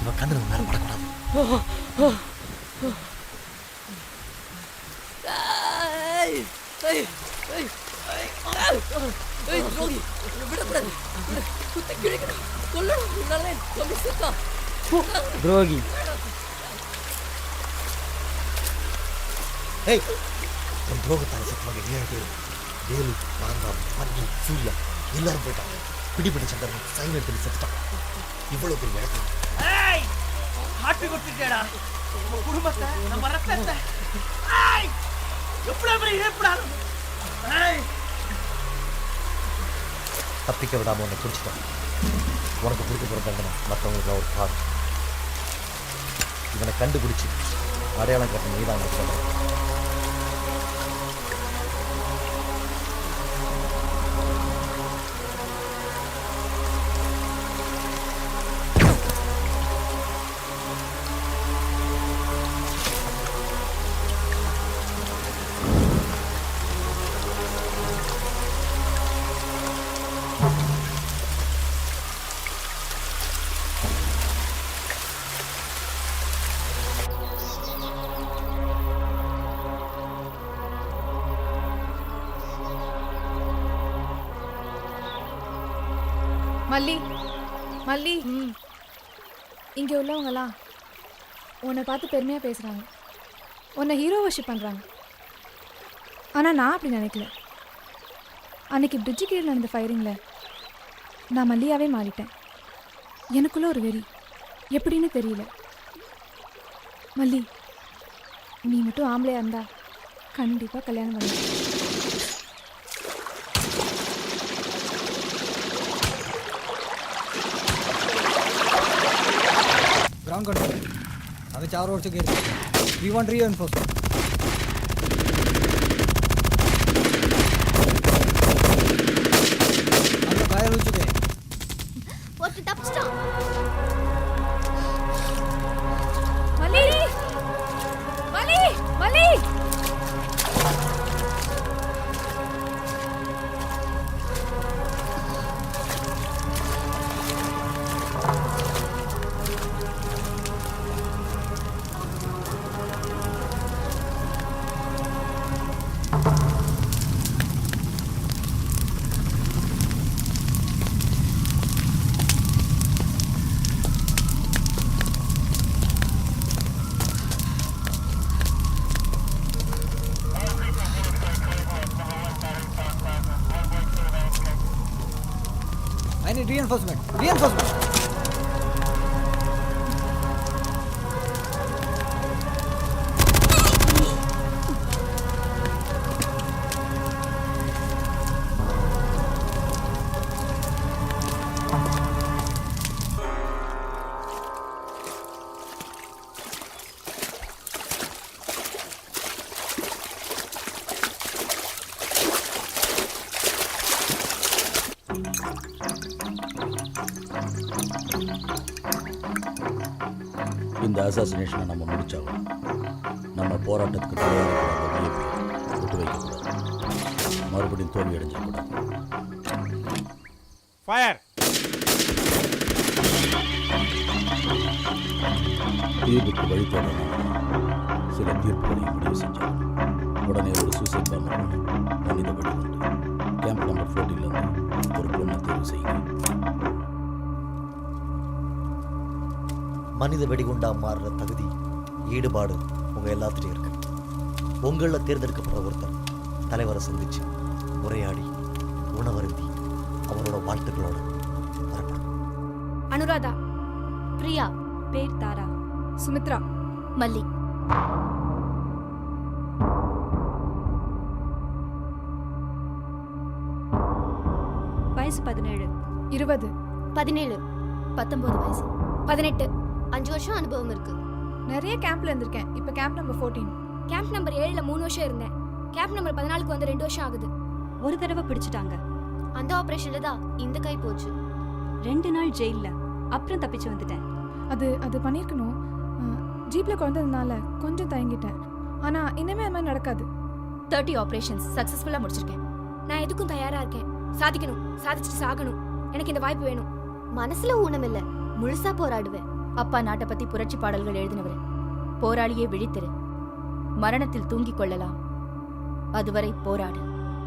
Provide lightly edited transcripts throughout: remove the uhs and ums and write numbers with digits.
இவன் கண்ணு நம்ம மேலே படக்கூடாது. துரோகி. ஏய், என் துரோகத்தால் செத்துவாங்க 7 பேர். வேலு, மாங்கா, பன்னி, சூர்யா எல்லாரும் போயிட்டாங்க. பிடிபடி சந்திரன் சைன் எடுத்து செத்துட்டான். இவ்வளவு பெரிய இடத்துல மாட்டி கொடுத்துட்டேடா நம்ம குடும்பத்தை, நம்ம ரத்தத்தை. எப்படி ஏற்படாது தப்பிக்க விடாம உன்னை குடிச்சிட்டான். உனக்கு கொடுக்க போகிற தண்டனை மற்றவங்களுக்கு ஒரு பாடு. இவனை கண்டுபிடிச்சி அடையாளம் கட்ட நீதான் சொல்கிறேன். மல்லி, மல்லி, இங்கே உள்ளவங்களாம் உன்னை பார்த்து பெருமையாக பேசுகிறாங்க. உன்னை ஹீரோ வர்ஷிப் பண்ணுறாங்க. ஆனால் நான் அப்படி நினைக்கல. அன்னைக்கு பிரிட்ஜு கீழே நடந்த ஃபயரிங்கில் நான் மல்லியாவே மாறிட்டேன். எனக்குள்ள ஒரு வெறி, எப்படின்னு தெரியல. மல்லி, நீ மட்டும் ஆம்பளையாக இருந்தா கண்டிப்பாக கல்யாணம் பண்ணு. ग्राउंड कंट्रोल हमें 4 ओर से घेर दिया. We want reinforcement. हम लोग घायल हो चुके हैं. ஒருத்தர் தப்பிச்சிட்டான். மல்லி, மல்லி, மல்லி. I need reinforcement. Reinforcement. இந்த அசாசினேஷனை நம்ம முடிச்சாகும். நம்ம போராட்டத்துக்கு தயாரிக்கிற விட்டு வைக்கக்கூடாது. மறுபடியும் தோல்வி அடைஞ்சிடக்கூடாது. ஃபயர். தீர்வுக்கு வழித்தோடணும். சில தீர்ப்புகளையும் முடிவு செஞ்சாங்க. உடனே ஒரு சூசைட் பாம்பர் மனித வெடிகுண்டு கேம்ப் நம்பர் 14 ஒரு பொண்ணை தேர்வு செய்யுங்க. மனித வெடிகுண்டா மாறுற தகுதி, ஈடுபாடு உங்கள் எல்லாத்துலேயும் இருக்கு. உங்களில் தேர்ந்தெடுக்கப்படுற ஒருத்தர் தலைவரை சந்திச்சு உரையாடி உணவருந்தி அவரோட வாழ்த்துக்களோட வரலாம். அனுராதா, பிரியா, பேர் தாரா, சுமித்ரா, மல்லி. வயசு 17, 20, 17, 19 வயசு, 18, 5 வருஷம் அனுபவம் இருக்கு. நிறைய கேம்ப்ல இருந்திருக்கேன். இப்போ கேம்ப் நம்பர் 14. கேம்ப் நம்பர் 7ல 3 வருஷம் இருந்தேன். கேம்ப் நம்பர் 14க்கு வந்து 2 வருஷம் ஆகுது. ஒரு தடவை பிடிச்சிட்டாங்க. அந்த ஆபரேஷன்ல தான் இந்த கை போச்சு. 2 நாள் ஜெயில்ல, அப்புறம் தப்பிச்சு வந்துட்டேன். அது பண்ணியிருக்கணும். ஜீப்பில் குழந்ததுனால கொஞ்சம் தயங்கிட்டேன். ஆனால் இனிமே அது மாதிரி நடக்காது. 30 ஆபரேஷன்ஸ் சக்ஸஸ்ஃபுல்லாக முடிச்சிருக்கேன். நான் எதுக்கும் தயாராக இருக்கேன். சாதிக்கணும், சாதிச்சுட்டு சாகணும். எனக்கு இந்த வாய்ப்பு வேணும். மனசுல ஊனம் இல்லை, முழுசா போராடுவேன். அப்பா நாட்டை பத்தி புரட்சி பாடல்கள் எழுதினவர். போராளியே விழித்திரு, மரணத்தில் தூங்கிக் கொள்ளலாம், அதுவரை போராடு.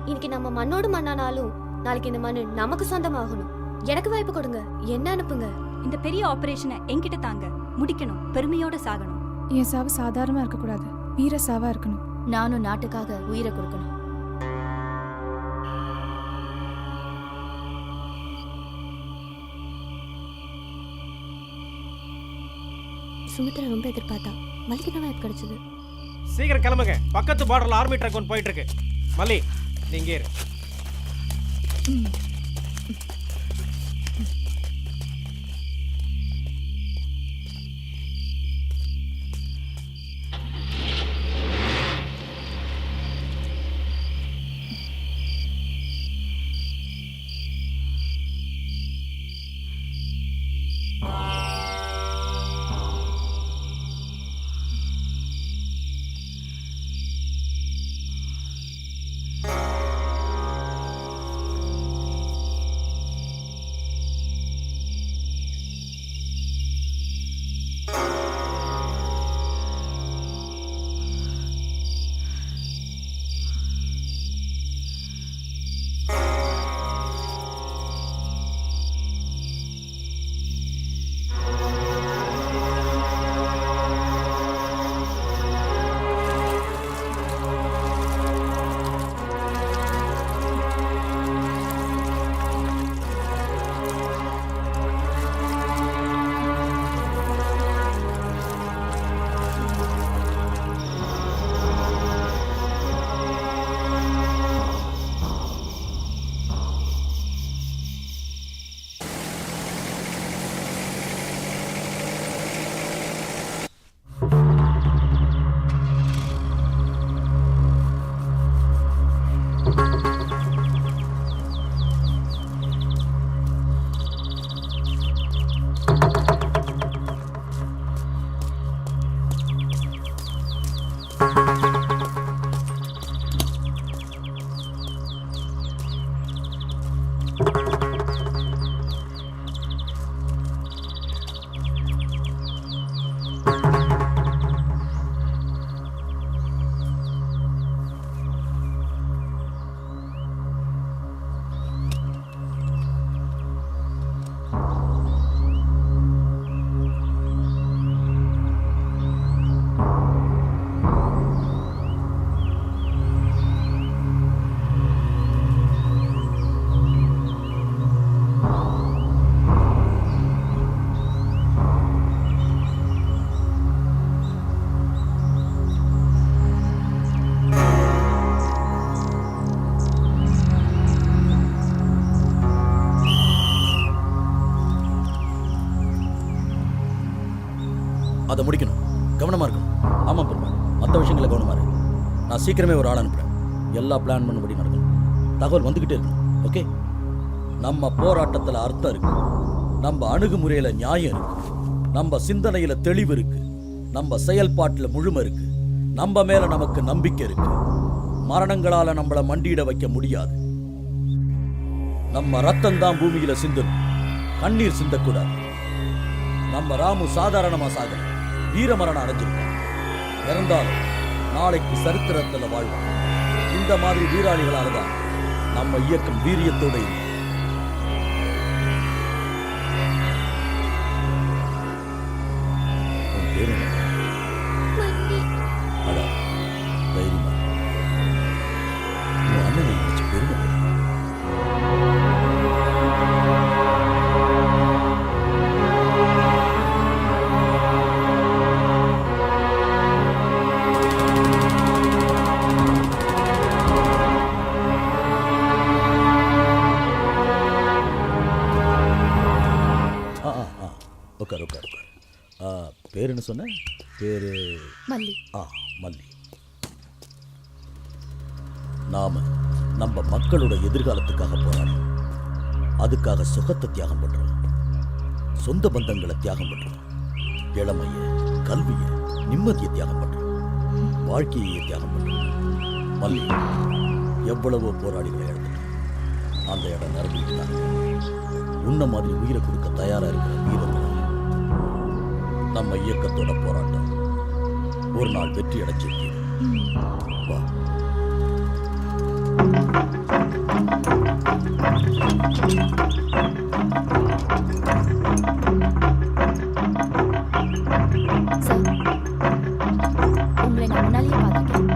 இன்னைக்கு நம்ம மண்ணோடு மண்ணானாலும் நாளைக்கு இந்த மண்ணு நமக்கு சொந்தமாகணும். எனக்கு வாய்ப்பு கொடுங்க, என்ன அனுப்புங்க. இந்த பெரிய ஆபரேஷனை என்கிட்ட தாங்க, முடிக்கணும், பெருமையோட சாகணும். என் சாவு சாதாரணமாக இருக்கக்கூடாது, வீர சாவா இருக்கணும். நானும் நாட்டுக்காக உயிரை கொடுக்கணும். சுமித்ரா ரொம்ப எதிர்பார்த்தா, மல்லிக்கு தான் வாய்ப்பு கிடைச்சது. சீக்கிரம் கிளம்புங்க, பக்கத்து பார்டர்ல ஆர்மி ட்ரக் ஒன்று போயிட்டு இருக்கு. மல்லி நீங்க இரு. அதை முடிக்கணும், கவனமாக இருக்கணும். ஆமாம் பெருமாள், மற்ற விஷயங்களை கவனமாக இருக்கு. நான் சீக்கிரமே ஒரு ஆள் அனுப்புகிறேன், எல்லா பிளான் பண்ணபடி நடக்கணும். தகவல் வந்துக்கிட்டே இருக்கணும். ஓகே, நம்ம போராட்டத்தில் அர்த்தம் இருக்கு, நம்ம அணுகுமுறையில் நியாயம் இருக்கு, நம்ம சிந்தனையில் தெளிவு இருக்கு, நம்ம செயல்பாட்டில் முழுமை இருக்கு, நம்ம மேல நமக்கு நம்பிக்கை இருக்கு. மரணங்களால நம்மளை மண்டியிட வைக்க முடியாது. நம்ம ரத்தம் தான் பூமியில சிந்தணும், கண்ணீர் சிந்தக்கூடாது. நம்ம ராமு சாதாரணமா சாகல, வீரமரணம் அடைஞ்சிருக்கான். இறந்தாலும் நாளைக்கு சரித்திரத்துல வாழ்வான். இந்த மாதிரி வீராளிகளால தான் நம்ம இயக்கம் வீரியத்தோட இருக்கு. உன் பேரு என்ன? அடா, தைரியமா உன் அண்ணனை நினைச்சு பெருமை. உட்கார் உட்கார் உட்கார். பேர் என்ன சொன்ன? பேரு மல்லி. மல்லி. நாம நம்ம மக்களோட எதிர்காலத்துக்காக போராடுறோம். அதுக்காக சுகத்தை தியாகம் பண்றோம், சொந்த பந்தங்களை தியாகம் பண்றோம், இளமைய, கல்விய, நிம்மதியை தியாகம் பண்றோம், வாழ்க்கையை தியாகம் பண்றோம். மல்லி, எவ்வளவோ போராளிகளை இழந்துட்டோம். அந்த இடம் நிரம்பிட்டு தான் உன்ன மாதிரி உயிரை கொடுக்க தயாரா இருக்கிற வீரர்கள் நம்ம இயக்கத்தோட போராட்டம் ஒரு நாள் வெற்றி அடைஞ்சிருக்கு. வா. சார், உங்களை நான் முன்னாலேயே பார்த்துருக்கேன்.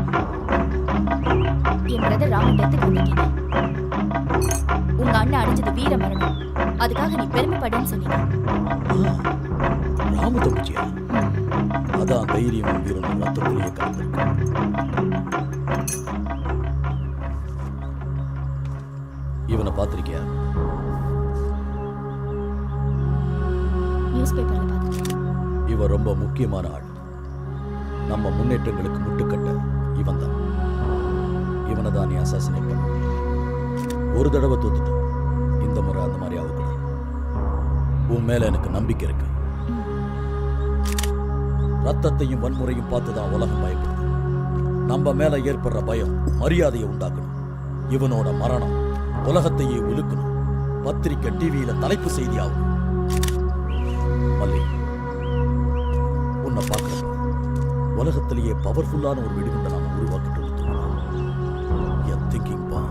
என் பிரதர் ராமன் டெத்துக்கு வந்திருக்கீங்க. உங்க அண்ணன் அடைஞ்சது வீர மரணம். அதுக்காக நீ பெருமைப்படுன்னு சொன்னீங்க. ராம தம்பிச்சியா? அதான் தைரியம் வீரனும் ரத்தத்திலேயே கலந்துருக்கு. இவனை பார்த்திருக்கியா? நியூஸ் பேப்பர்ல பார்த்துருக்கேன். இவன் ரொம்ப முக்கியமான ஆள். நம்ம முன்னேற்றங்களுக்கு முட்டுக்கட்ட இவன் தான். இவனை தான் நீ அசாசினேட் பண்ண. ஒரு தடவை தோத்துட்டோம். இந்த முறை அந்த மாதிரி ஆகக்கூடாது. உன் மேல எனக்கு நம்பிக்கை இருக்கு. ரத்தத்தையும் வன்முறையும் பார்த்துதான் உலகம் பயப்படுது. நம்ம மேல ஏற்படுற பயம் மரியாதையை உண்டாக்கணும். இவனோட மரணம் உலகத்தையே உலுக்கணும். பத்திரிக்கை டிவியில தலைப்பு செய்தி ஆகும். மல்லி, உன்னை பார்க்கறப்ப உலகத்திலேயே பவர்ஃபுல்லான ஒரு வெடிகுண்டை நாம உருவாக்கிட்டு இருக்கோம். என் திங்கிங் பா.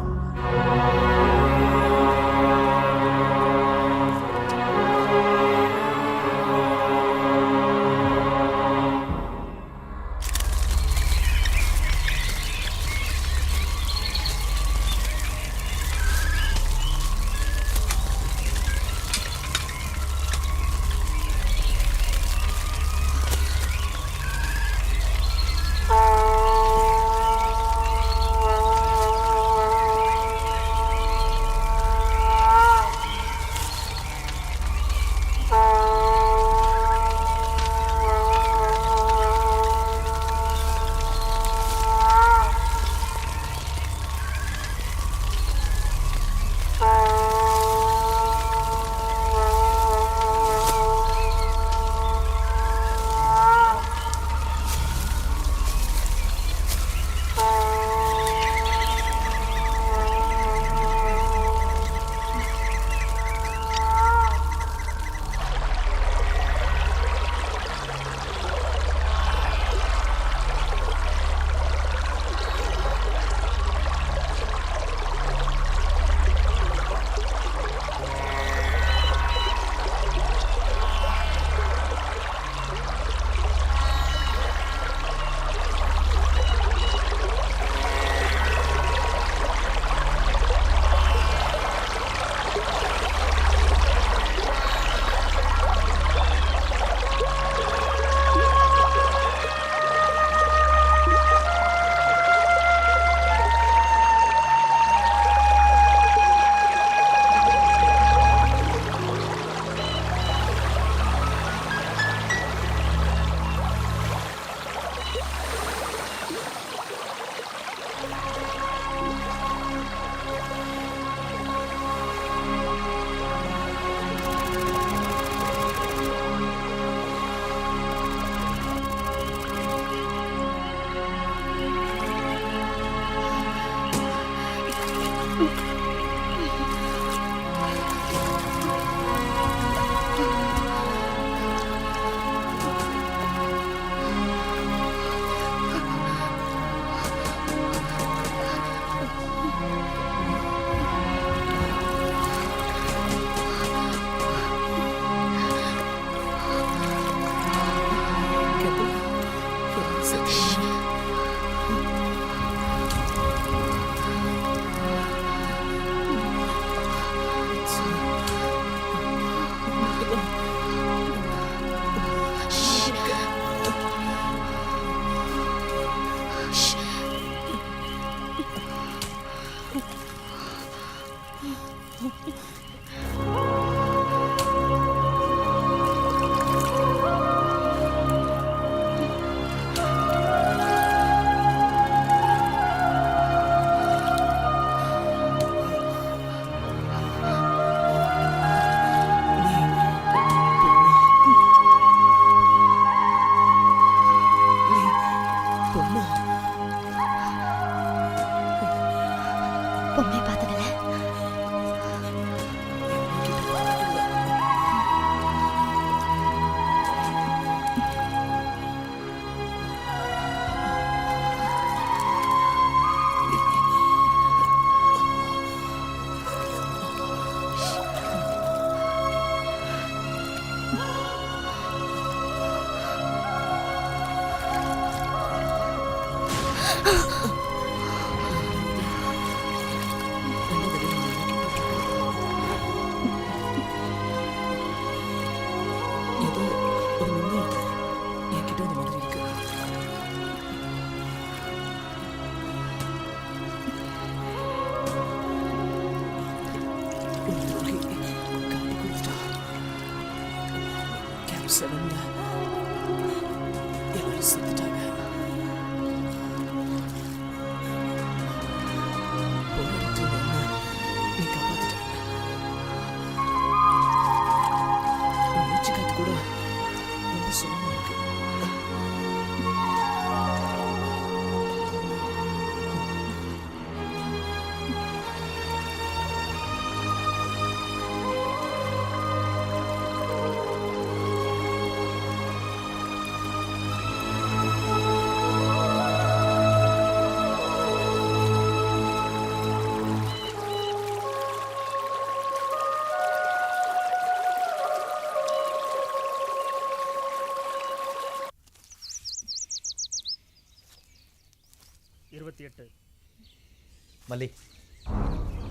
மல்லி,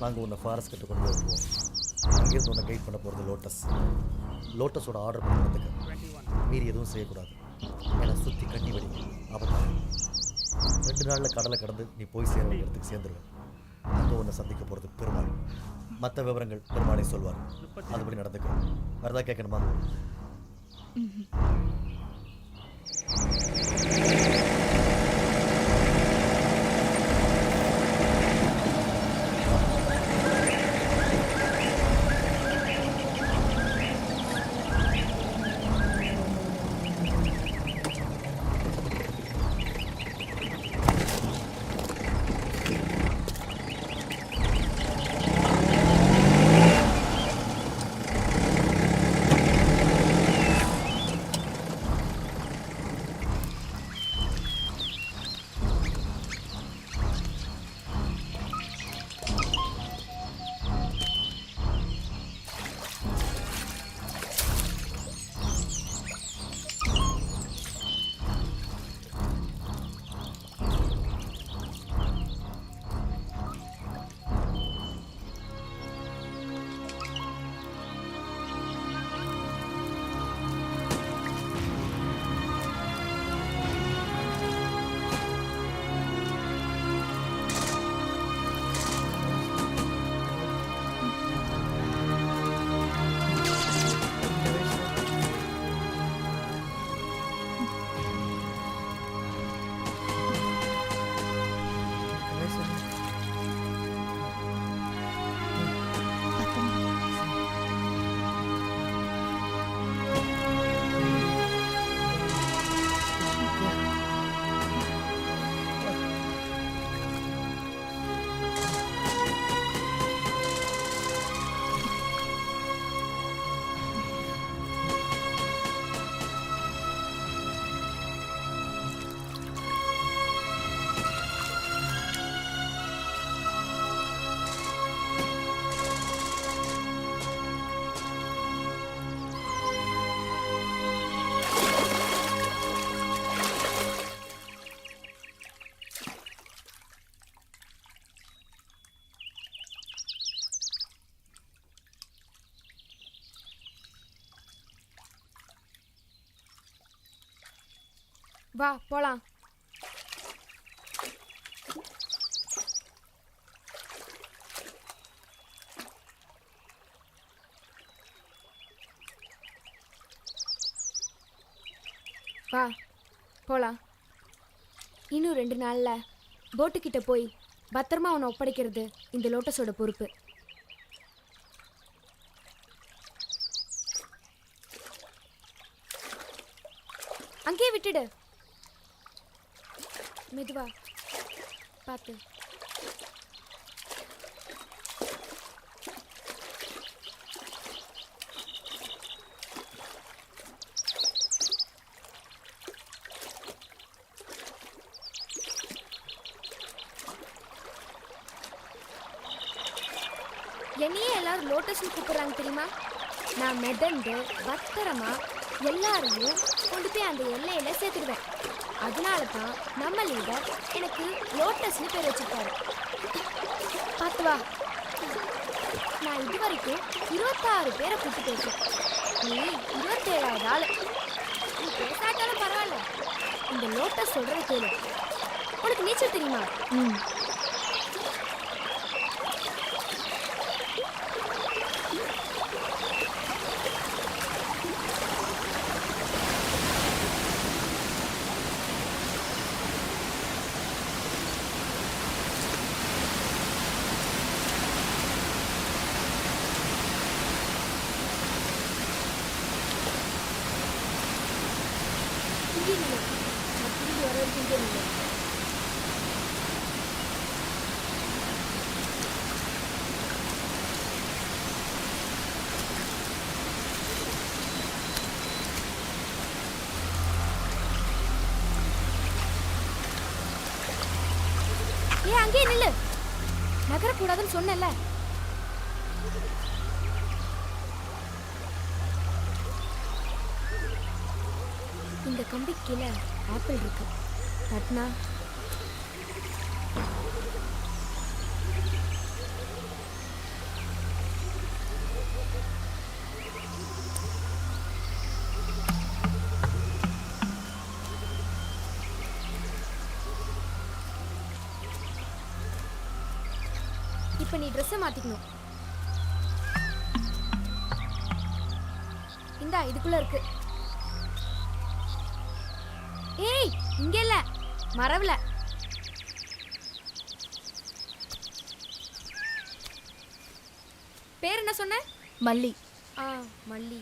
நாங்கள் உன்னை ஃபாரஸ்ட் கிட்ட கொண்டு வருவோம். அங்கேருந்து உன்னை கைட் பண்ண போகிறது லோட்டஸோட ஆர்டர் பண்ணுறதுக்கு மீறி எதுவும் செய்யக்கூடாது. ஏன்னா சுற்றி கண்ணி வடி ஆபத்தாகும். 2 நாளில் கடலை கடந்து நீ போய் சேர வேண்டிய இடத்துக்கு சேர்ந்துருவேன். அங்கே உன்னை சந்திக்க போகிறது பெருமாள். மற்ற விவரங்கள் பெருமாளே சொல்வார். அதுபடி நடந்துக்கும். வேறு கேட்கணுமா? வா போலாம். வா போலாம். இன்னும் 2 நாள்ல போட்டுக்கிட்ட போய் பத்திரமா அவனை ஒப்படைக்கிறது இந்த லோட்டஸோட பொறுப்பு. அங்கேயே விட்டுடு. மெதுவா பார்த்து. என்னையே எல்லாரும் லோட்டஸ்னு கூப்பிடுறாங்க தெரியுமா? நான் மிதந்து பத்திரமா எல்லாரையும் கொண்டு போய் அந்த எல்லையில சேர்த்துடுவேன். அதனால தான் நம்ம லீடர் எனக்கு லோட்டஸ்னு பேர் வச்சிருக்காரு. பார்த்து வா, நான் இது வரைக்கும் 26 பேரை கூட்டு போயிருக்கேன். நீ 27வது ஆளு. நீ பேசாட்டாலும் பரவாயில்ல, இந்த லோட்டஸ் சொல்றத கேளு. உனக்கு நீச்சல் தெரியுமா? இங்கே நில்லு. நான் திரும்பி வர வரைக்கும் இங்கே நில்லு. ஏன் அங்கேயே நில்லு. நகரக்கூடாதுன்னு சொன்னல. இந்த கம்பி கீழே ஆப்பிள் இருக்கு. தட்னா இப்ப நீ ட்ரெஸ்ஸை மாத்திக்கணும். இந்தா இதுக்குள்ள இருக்கு. ஏய், இங்க இல்ல, மரவுல. பேர் என்ன சொன்ன? மல்லி. மல்லி.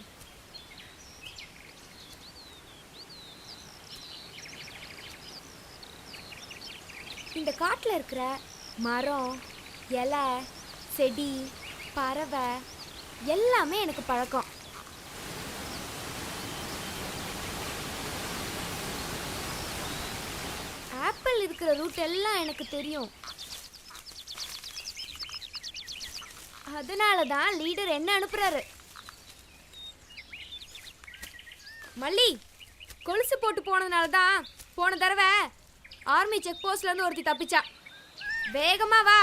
இந்த காட்டுல இருக்கிற மரம், இலை, செடி, பறவை எல்லாமே எனக்கு பழக்கம். ஆப்பிள் இருக்கிற ரூட் எல்லாம் எனக்கு தெரியும். அதனால தான் லீடர் என்ன அனுப்புறாரு. மல்லி, கொலுசு போட்டு போனதுனால தான் போன தடவை ஆர்மி செக் போஸ்ட்ல இருந்து ஒருத்தி தப்பிச்சா. வேகமா வா.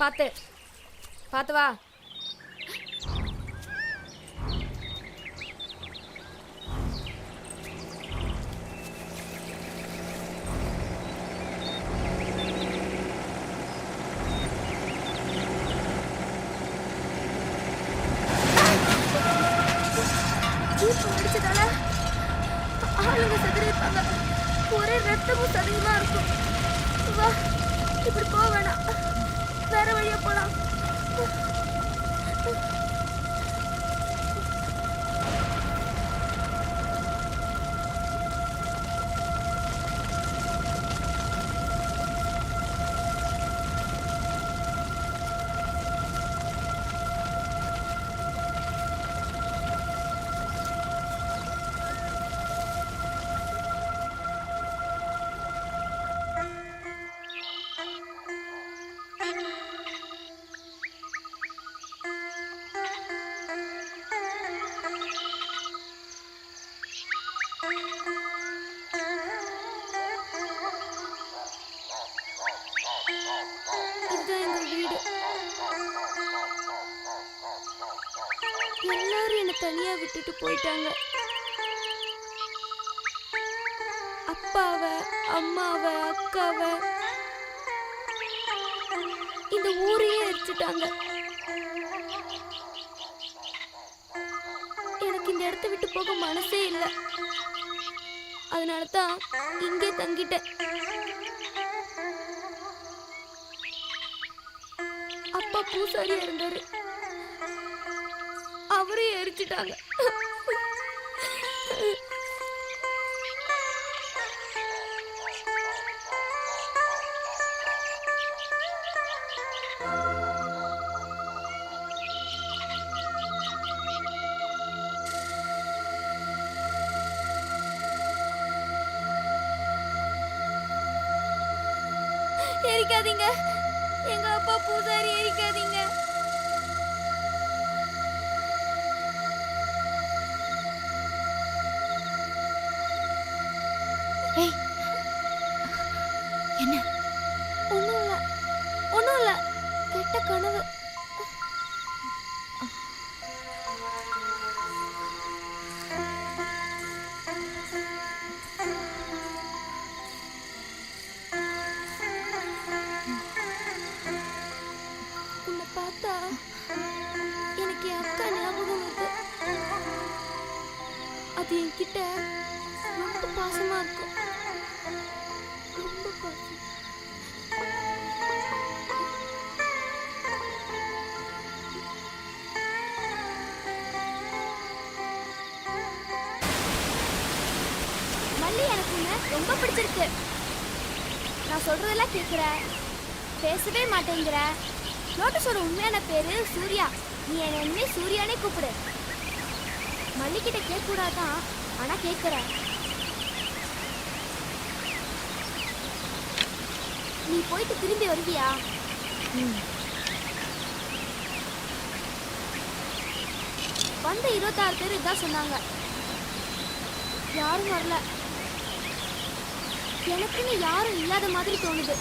பாத்து பாத்து வா. அடிச்சதால ஆளுங்க செதறிப்பாங்க. ஒரே ரத்தமும் சதையுமா இருக்கும். வா, இப்படி போக வேணாம், வேற வழியா போலாம். இதுதான் எங்க வீடு. எல்லாரும் என்னை தனியா விட்டுட்டு போயிட்டாங்க. அப்பாவை, அம்மாவை, அக்காவை, இந்த ஊரையே எரிச்சுட்டாங்க. எனக்கு இந்த இடத்த விட்டு போக மனசே இல்லை. அதனால தான் இங்கே தங்கிட்டேன். அப்பா பூசாரியா இருந்தாரு, அவரையும் எரிச்சிட்டாங்க. எரிக்காதீங்க, எங்க அப்பா பூசாரி, எரிக்காதீங்க. ஏய் என்ன? ஒண்ணும் இல்ல கெட்ட கனவு. உன்னை பார்த்தா எனக்கு என் அக்கா ஞாபகம் வருது. அது என்கிட்ட ரொம்ப பாசமா இருக்கும். ரொம்ப பாசம். மல்லி, எனக்கு உன்னை ரொம்ப பிடிச்சிருக்கு. நான் சொல்றதெல்லாம் கேட்குற, பேசவே மாட்டேங்கிற. லோட்டஸோட உண்மையான பேரு சூர்யா. நீ என்னை இனிமே சூர்யானே கூப்பிடு. மல்லிக்கிட்ட கேட்கக்கூடாதான், ஆனா கேட்குற. நீ போயிட்டு திரும்பி வருவியா? வந்த 26 பேர் இதான் சொன்னாங்க. யாரும் வரல. எனக்குன்னு யாரும் இல்லாத மாதிரி தோணுது.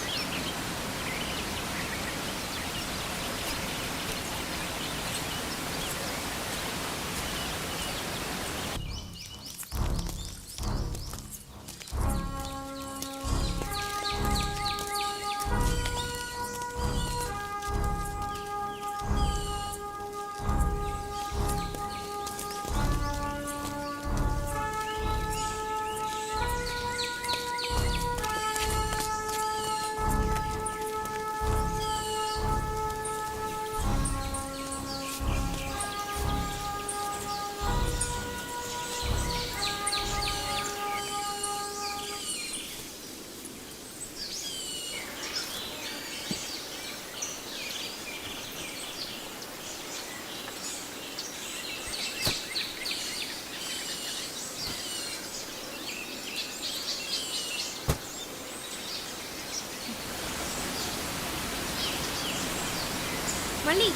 மல்லி,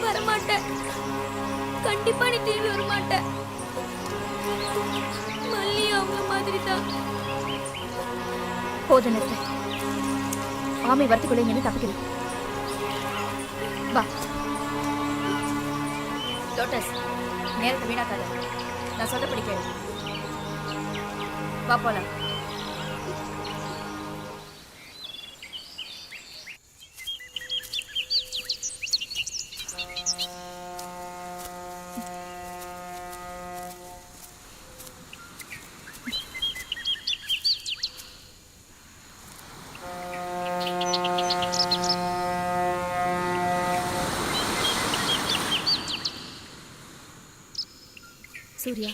வரமாட்டேன். கண்டிப்பா நீ திரும்பி வரமாட்ட. மல்லி அவங்க மாதிரி தான். போதும் நிறுத்த. ஆமை வரத்துக்குள்ள இங்க தப்பிக்கணும். வா லோட்டஸ், நேரத்தை வீணாக்காத. நான் சொல்லப்படி கேளு. வா போலாம். சூர்யா,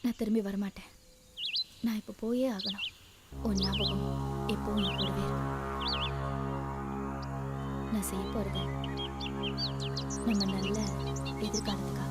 நான் திரும்பி வரமாட்டேன். நான் இப்போ போயே ஆகணும். உன் ஞாபகம் எப்பவும் என் கூடவே இருக்கும். நான் செய்ய போறது நம்ம நல்ல எதிர்காலத்துக்காக.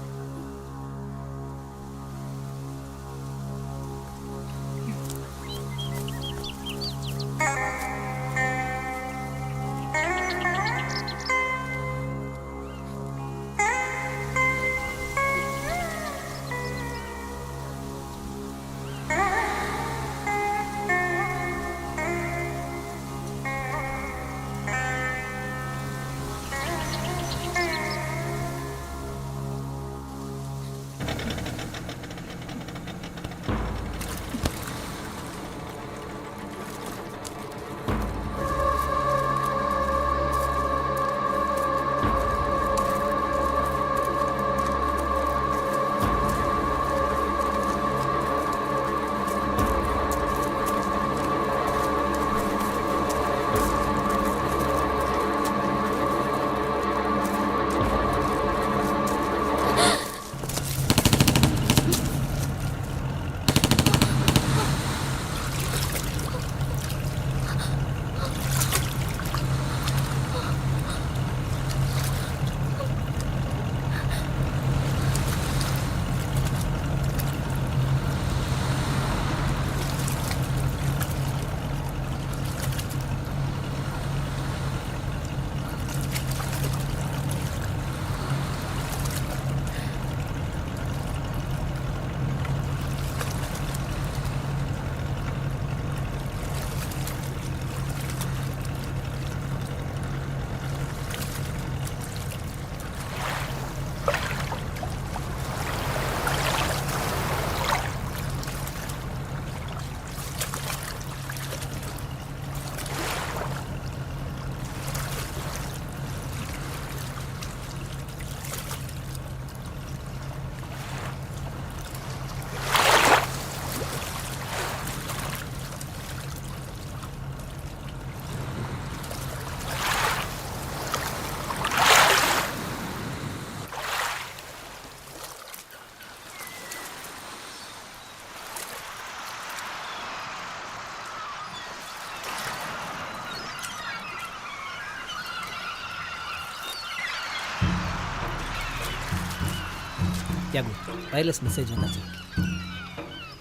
தியாகு வயர்லெஸ் மெசேஜ் வந்தாச்சு.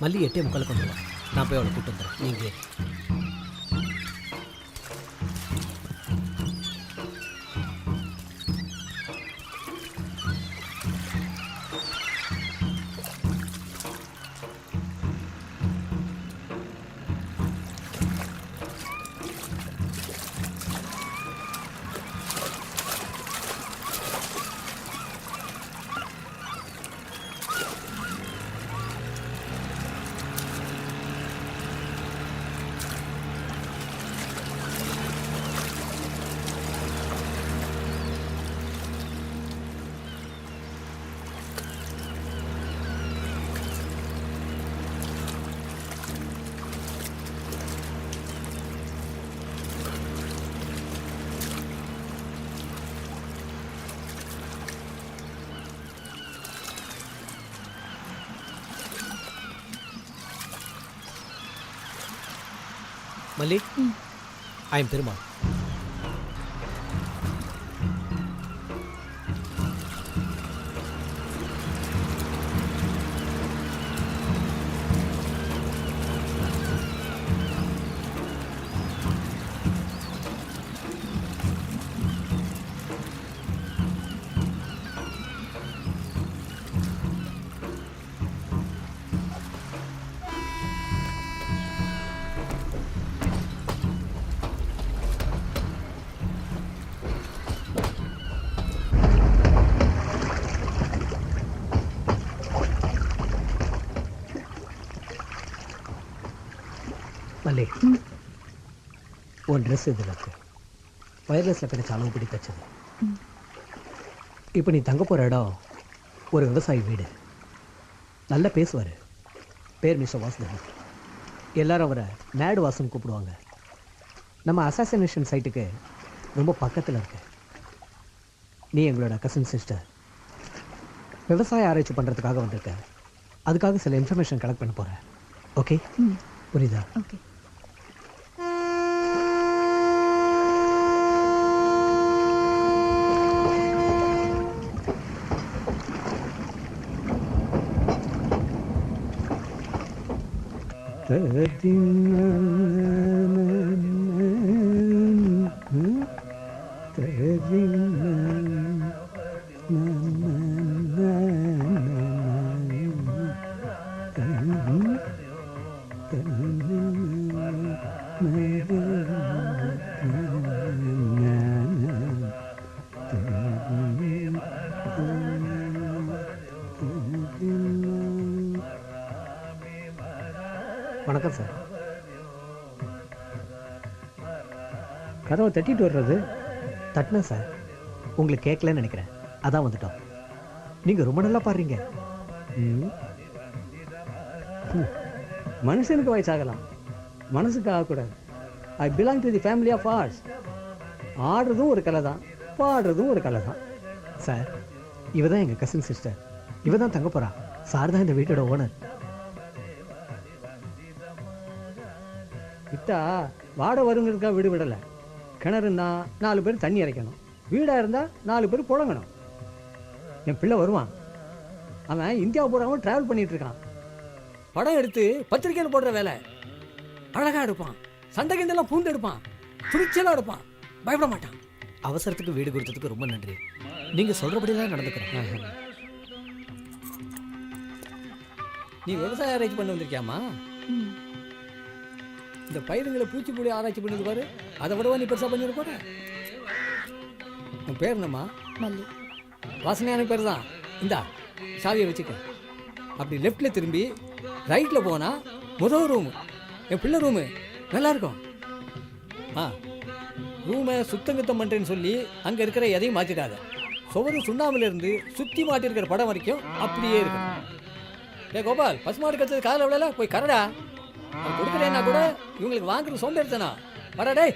மல்லி 8:45 வந்துடுவா. நான் போய் அவளை கூப்பிட்டு வந்துடுறேன். நீங்கள் மல்லி, ஐ எம் பெருமாள். మళ్ళీ ఓ డ్రెస్ இதில் இருக்கு. வயர்லெஸில் கிடைச்ச அளவுப்படி தைச்சது. இப்போ நீ தங்க போகிற இடம் ஒரு விவசாயி வீடு. நல்லா பேசுவார். பேர் மிஸ்டர் வாசுதேவன். எல்லாரும் அவரை நேடு வாசன் கூப்பிடுவாங்க. நம்ம அசாசினேஷன் சைட்டுக்கு ரொம்ப பக்கத்தில் இருக்கு. நீ எங்களோட கசின் சிஸ்டர். விவசாய ஆராய்ச்சி பண்ணுறதுக்காக வந்திருக்க. அதுக்காக சில இன்ஃபர்மேஷன் கலெக்ட் பண்ண போகிறேன். ஓகே, புரியுதா? ஓகே. வணக்கம் சார். கதவை தட்டிட்டு வர்றது? தட்டினேன் சார், உங்களுக்கு கேட்கலன்னு நினைக்கிறேன், அதான் வந்துட்டோம். நீங்கள் ரொம்ப நல்லா பாடுறீங்க. மனுஷனுக்கு வயசாகலாம், மனசுக்கு ஆகக்கூடாது. I belong to the family of arts. ஆடுறதும் ஒரு கலை தான், பாடுறதும் ஒரு கலை தான். சார், இவ தான் எங்கள் கசின் சிஸ்டர். இவ தான் தங்க போகிறா. சார் தான் இந்த வீட்டோட ஓனர். விட்டா வாட வருங்கிறதுக்காக வீடு விடலை. கிணறுன்னா 4 பேர் தண்ணி இறைக்கணும், வீடாக இருந்தால் 4 பேர் புழங்கணும். என் பிள்ளை வருவான், அவன் இந்தியாவை போகிறவன் ட்ராவல் பண்ணிகிட்டு இருக்கான். படம் எடுத்து பத்திரிக்கையில் போடுற வேலை. அழகாக எடுப்பான், சண்டை கிண்டெல்லாம் பூண்டு எடுப்பான், துணிச்சலாக எடுப்பான், பயப்பட மாட்டான். அவசரத்துக்கு வீடு கொடுத்ததுக்கு ரொம்ப நன்றி. நீங்கள் சொல்கிறபடி தான் நடந்துக்கிறோம். நீ விவசாய ஆராய்ச்சி பண்ண வந்திருக்கியாமா? இந்த பயிருங்களை பூச்சிப்புள்ளி ஆராய்ச்சி பண்ணது பாரு, அதை விடவா நீ பெருசாக பண்ணிட்டு போற? உன் பேர் என்னம்மா? மல்லி. வாசனையான பேர் தான். இந்தா சாவியை வச்சுக்க. அப்படி லெஃப்டில் திரும்பி ரைட்டில் போனால் முதல் ரூமு, என் பிள்ளை ரூமு. நல்லா இருக்கும். ரூமை சுத்தங்குத்தம் பண்ணுறேன்னு சொல்லி அங்கே இருக்கிற எதையும் மாற்றிடாத. சுவரு சுண்ணாமிலிருந்து சுற்றி மாட்டிருக்கிற படம் வரைக்கும் அப்படியே இருக்கும். கோபால், பசுமாடு கற்றுறது காதில் விடல, போய் கரடா. கொடுக்குறேன்னா கூட இவங்களுக்கு வாங்குற சோம்பேறித்தனா. வரடே.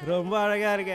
ரொம்ப அழகா இருக்க.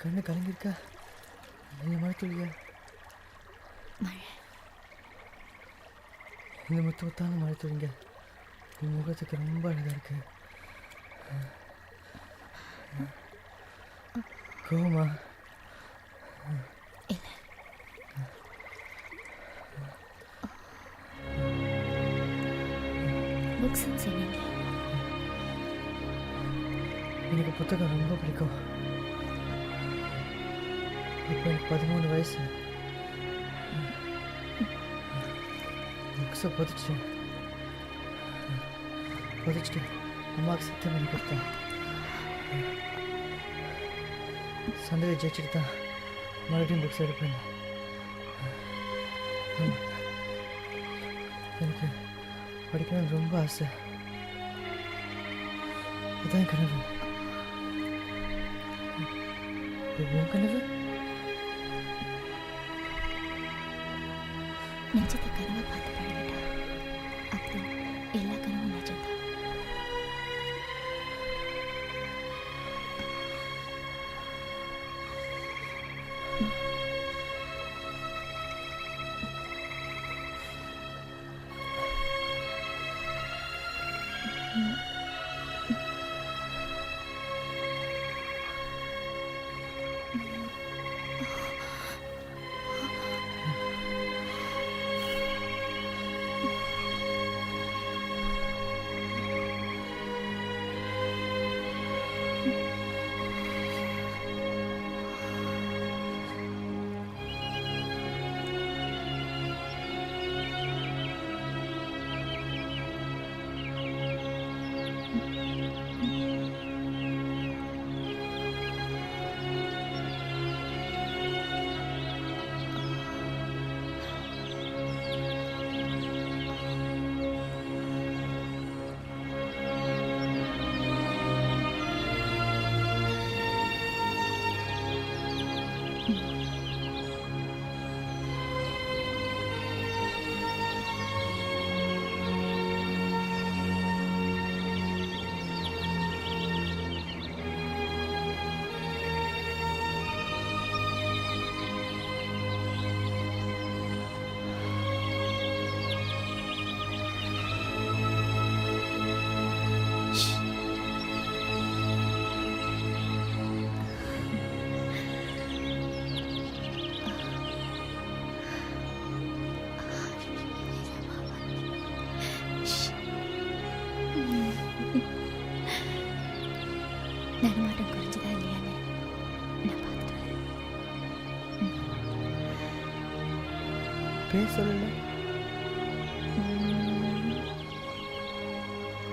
கண்ணு கலங்கிருக்கா இல்லை மழை துளியா? மழை. இந்த முத்து முத்தான மழை துளிங்க உன் முகத்துக்கு ரொம்ப அழகாக இருக்கு. கோமா புக்ஸ்ன்னு சொன்னீங்க. எனக்கு புத்தகம் ரொம்ப பிடிக்கும். இப்போ எனக்கு 13 வயசு. புக்ஸை புதைச்சிட்டு அம்மாவுக்கு சத்தியம் பண்ணி கொடுத்தேன். சந்தையை ஜெயிச்சுட்டு தான் மறுபடியும் புக்ஸ் எடுப்பேன். எனக்கு படிக்கணும்னு ரொம்ப ஆசை. அதான் கனவு. உன் கனவு? நிஜத்தை கனவை பார்த்து பழகிட்டா அப்புறம் எல்லா கனவும் நிஜம்தான். நடமாட்டம் குறைஞ்சதா இல்லையான்னு நான் பார்த்துட்டு பேர் சொல்லல.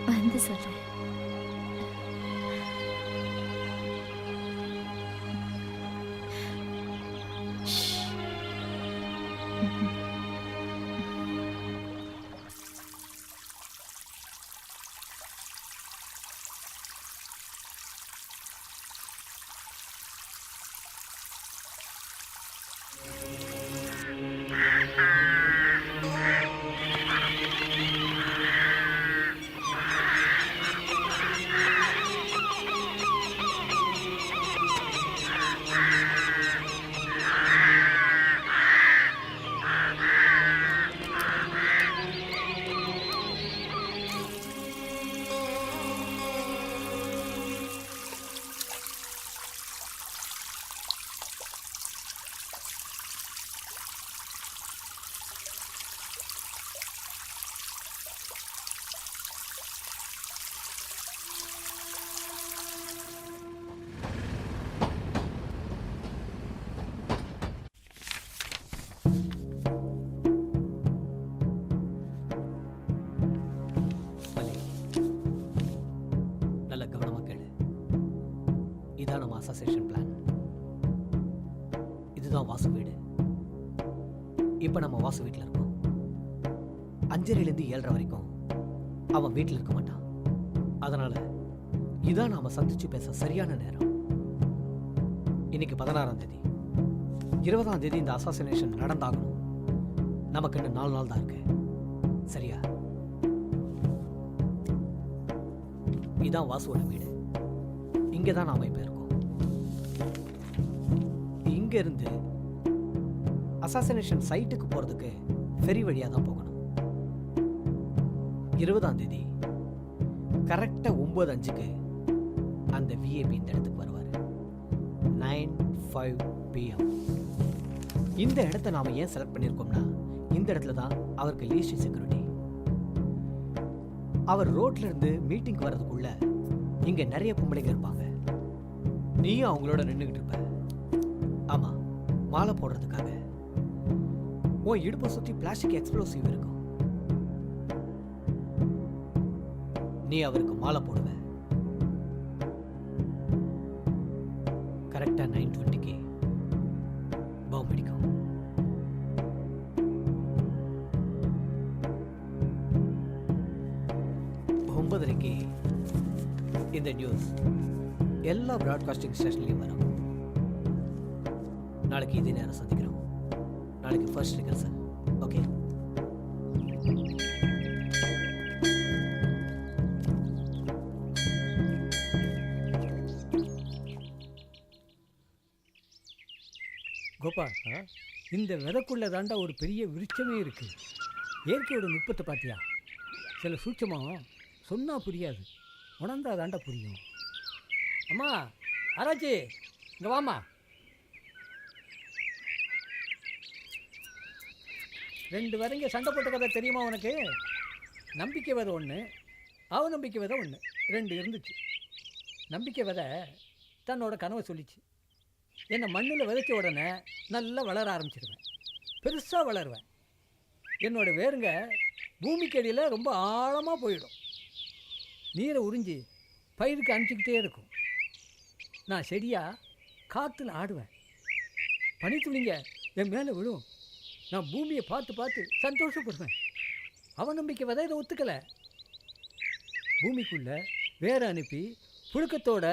வந்து சொல்றேன். இதான் நம்ம அசோசியேஷன் பிளான். இதுதான் வாசு வீடு. இப்போ நம்ம வாசு வீட்டில் இருக்கோம். 5:30லேருந்து 7:30 வரைக்கும் அவன் வீட்டில் இருக்க மாட்டான். அதனால இதான் நாம சந்திச்சு பேச சரியான நேரம். இன்னைக்கு 16ஆம் தேதி. 20ஆம் தேதி இந்த அசாசினேஷன் நடந்தாகணும். நமக்கு இன்னும் 4 நாள் தான் இருக்கு. சரியா? இதான் வாசுவோட வீடு. இங்கே தான் நாம இப்போ இருக்கோம். இங்கேருந்து அசாசினேஷன் சைட்டுக்கு போகிறதுக்கு ஃபெரி வழியாக தான் போகணும். 20ஆம் தேதி கரெக்டாக 9:05க்கு அந்த விஐபி இந்த இடத்துக்கு வருவார். 9:05 PM. இந்த இடத்த நாம் ஏன் செலக்ட் பண்ணியிருக்கோம்னா, இந்த இடத்துல தான் அவருக்கு லீஸ்ட் செக்யூரிட்டி. அவர் ரோட்ல இருந்து மீட்டிங்க்கு வர்றதுக்குள்ள இங்க நிறைய பொம்பளைங்க இருப்பாங்க. நீயும் அவங்களோட நின்றுகிட்டு இருப்ப. ஆமா, மாலை போடுறதுக்காக. உன் இடுப்பை சுத்தி பிளாஸ்டிக் எக்ஸ்ப்ளோசிவ் இருக்கும். நீ அவருக்கு மாலை போடுவ. கரெக்டா 9:20க்கு பாம்பு வெடிக்கும். இந்த நியூஸ் எல்லா ப்ராட்காஸ்டிங் ஸ்டேஷன்லையும் வரும். நாளைக்கு இதே நேரம் சந்திக்கிறோம். நாளைக்கு ஃபர்ஸ்ட் ரிகர்சல். ஓகே? கோபால், இந்த விதைக்குள்ள தாண்டா ஒரு பெரிய விருட்சமே இருக்கு. இயற்கையோட நுட்பத்தை பார்த்தியா? சில சூட்சமாக சொன்னா புரியாது, உணர்ந்தா தாண்டா புரியும். அம்மா ஆராய்ச்சி, இங்கே வாம்மா. 2 வரங்க சண்டை போட்ட கதை தெரியுமா உனக்கு? நம்பிக்கை விதை ஒன்று, அவநம்பிக்கை விதை ஒன்று, 2 இருந்துச்சு. நம்பிக்கை விதை தன்னோட கனவை சொல்லிச்சு. என்னை மண்ணில் விதைச்ச உடனே நல்லா வளர ஆரம்பிச்சிடுவேன், பெருசாக வளருவேன். என்னோட வேருங்க பூமிக்கு அடியில் ரொம்ப ஆழமாக போயிடும். நீரை உறிஞ்சி பயிருக்கு அனுப்பிச்சிக்கிட்டே இருக்கும். நான் செடியாக காற்றுல ஆடுவேன். பனித்துளிங்க என் மேலே விழும். நான் பூமியை பார்த்து பார்த்து சந்தோஷப்படுவேன். அவநம்பிக்கை விதை இதை ஒத்துக்கலை. பூமிக்குள்ளே வேற அனுப்பி புழுக்கத்தோட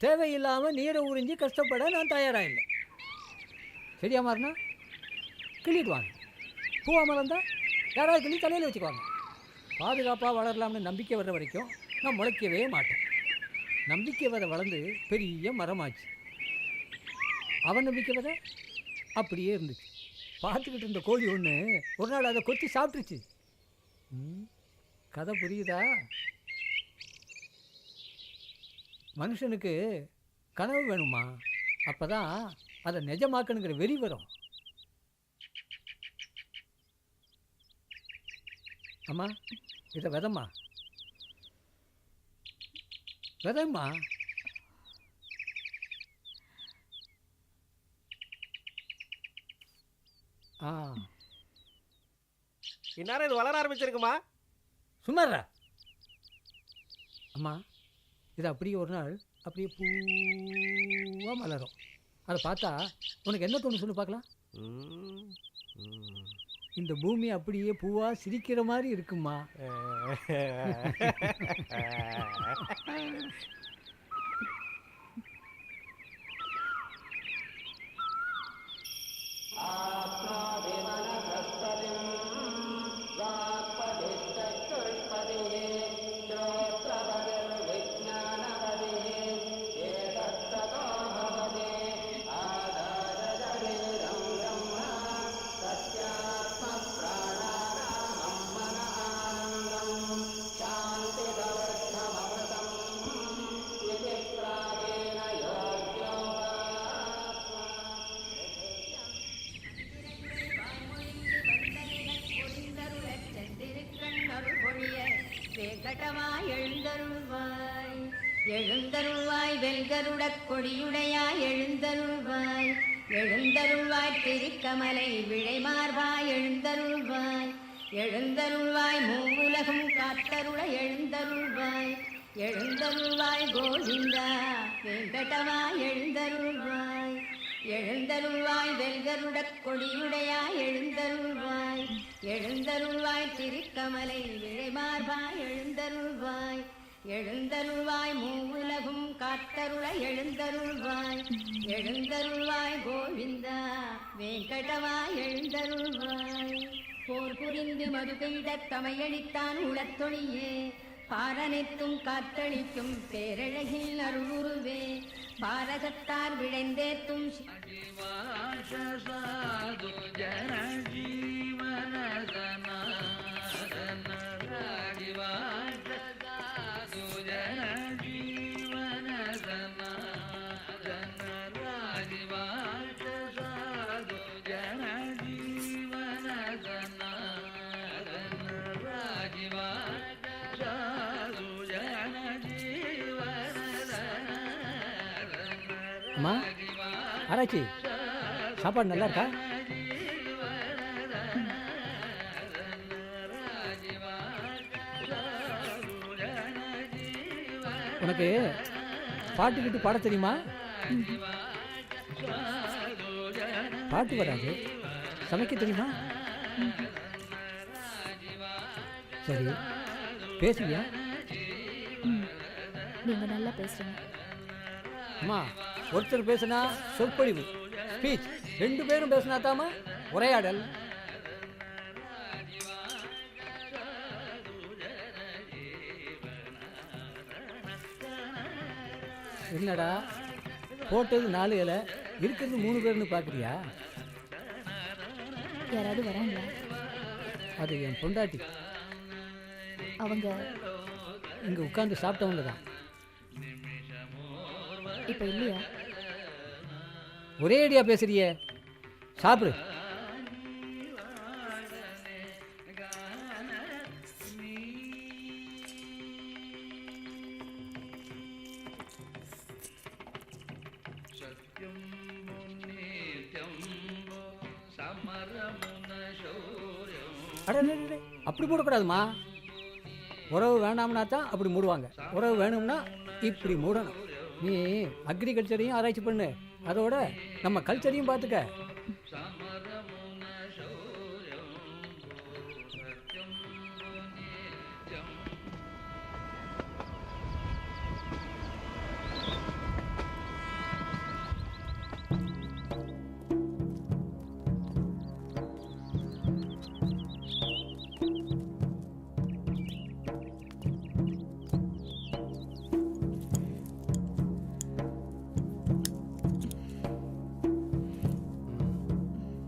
தேவையில்லாமல் நீரை உறிஞ்சி கஷ்டப்பட நான் தயாராக இல்லை. செடியாக மாறினா கிள்ளிடுவாங்க, பூவாக மறந்தா யாராவது கிள்ளி தலையில் வச்சுக்குவாங்க. பாதுகாப்பாக வளரலாம்னு நம்பிக்கை வர்ற வரைக்கும் நான் முளைக்கவே மாட்டேன். நம்பிக்கை விதை வளர்ந்து பெரிய மரமாச்சு. அவநம்பிக்கை விதை அப்படியே இருந்துச்சு. பார்த்துக்கிட்டு இருந்த கோழி ஒன்று ஒரு நாள் அதை கொத்தி சாப்பிட்டுச்சு. கதை புரியுதா? மனுஷனுக்கு கனவு வேணுமா? அப்போ தான் அதை நிஜமாக்கணுங்கிற வெறி வரும். அம்மா, இதை விதம்மா, விதம்மா. இந்நேரம் இது வளர ஆரம்பிச்சிருக்குமா? சும்மாறா அம்மா. இது அப்படியே ஒரு நாள் அப்படியே பூவாக மலரும். அதை பார்த்தா உனக்கு என்ன தோணும் சொல்லு பார்க்கலாம்? இந்த பூமி அப்படியே பூவா சிரிக்கிற மாதிரி இருக்குமா? எழுந்தருள்வாய் எழுந்தருள்வாய் வெல்கருடக் கொடியுடையாய் எழுந்தருள்வாய் எழுந்தருள்வாய் திருக்கமலை விழைமார்வாய் எழுந்தருள்வாய் எழுந்தருள்வாய் மூவுலகம் காத்தருள எழுந்தருள்வாய் எழுந்தருள்வாய் கோவிந்தா வெங்கடவாய் எழுந்தருள்வாய் எழுந்தருள்வாய் வெல்கருடக் கொடியுடையாய் எழுந்தருள்வாய் எழுந்தருள்வாய் திருக்கமலை விழைமார்வாய் எழுந்தருள்வாய் எழுந்தருள்வாய் மூவுலகும் காத்தருள எழுந்தருள்வாய் எழுந்தருள்வாய் கோவிந்தா வெங்கடவாய் எழுந்தருள்வாய் போர் புரிந்து மதுகையிடத் தமையளித்தான் உளத்தொழியே பாரனைத்தும் காத்தளிக்கும் பேரழகில் அருளுருவே பாரகத்தார் விழைந்தேத்தும் அம்மா ஆராய்ச்சி சாப்பாடு நல்லா இருக்கா? உனக்கு பாட்டுக்கிட்டு பாட தெரியுமா? பாட்டு வராது, சமைக்க தெரியுமா? சரி, பேசுவியா? நீங்க நல்லா பேசுறீங்க. அம்மா, ஒருத்தர் பேசுனா சொற்பொழிவு ஸ்பீச், 2 பேரும் பேசினா தாமா உரையாடல். என்னடா போட்டது 4 இலை, இருக்கிறது 3 பேர்னு பார்க்குறியா? யாராவது வராங்களா? அது என் பொண்டாட்டி. அவங்க இங்கே உட்காந்து சாப்பிட்டவங்க தான். இப்ப இல்லையா? ஒரே அடியா பேசுறியே, சாப்பிடு. அடடடடே, அப்படி மூடக்கூடாதுமா. உறவு வேண்டாம்னா தான் அப்படி மூடுவாங்க, உறவு வேணும்னா இப்படி மூடணும். நீ அக்ரிகல்ச்சரையும் ஆராய்ச்சி பண்ணு, அதோட நம்ம கல்ச்சரையும் பார்த்துக்க.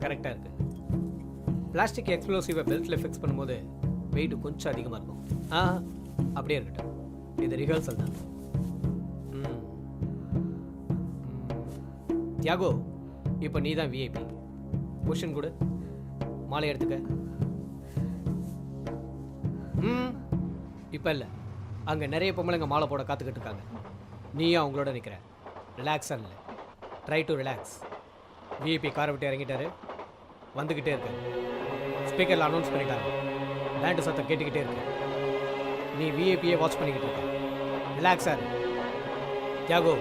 கரெக்டாக இருக்குது. பிளாஸ்டிக் எக்ஸ்ப்ளோசிவை பெல்ட்டில் ஃபிக்ஸ் பண்ணும்போது வெயிட் கொஞ்சம் அதிகமாக இருக்கும். அப்படியே இருக்கட்டும், இது ரிஹர்சல் தான். தியாகோ, இப்போ நீ தான் விஐபி. பொசிஷன் கொடு, மாலை எடுத்துக்க. இப்போ இல்லை, அங்கே நிறைய பொம்பளைங்க மாலை போட காத்துக்கிட்டு இருக்காங்க. நீயும் அவங்களோட நிற்கிற. ரிலாக்ஸாக இல்லை, ட்ரை டு ரிலாக்ஸ். விஐபி காரை விட்டு இறங்கிட்டாரு, வந்துக்கிட்டே இருக்கு. ஸ்பீக்கரில் அனௌன்ஸ் பண்ணிட்டாங்க, பேண்டு சத்தம் கேட்டுக்கிட்டே இருக்கு. நீ விஐபியை வாட்ச் பண்ணிக்கிட்டு இருக்க. Relax sir. Tiago,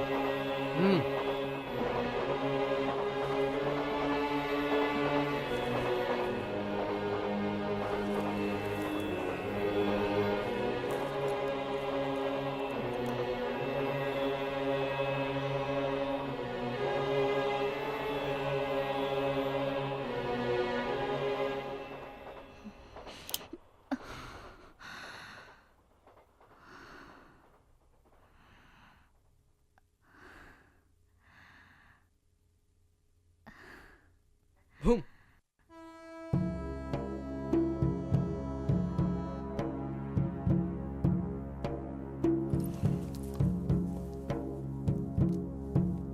boom.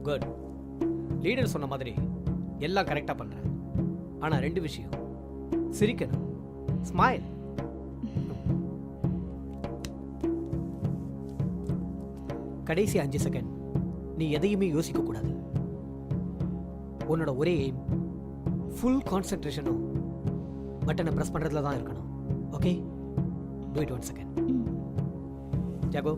Good. Leader சொன்ன மாதிரி எல்லாம் கரெக்டாக பண்ணுறேன். ஆனால் 2 விஷயம், சிரிக்கணும், ஸ்மைல். கடைசி 5 செகண்ட் நீ எதையுமே யோசிக்கக்கூடாது. உன்னோட ஒரே எய்ம், ஃபுல் கான்சென்ட்ரேஷனும் பட்டனை ப்ரெஸ் பண்ணுறதுல தான் இருக்கணும். Okay, do it 1 second. ஜாகோ,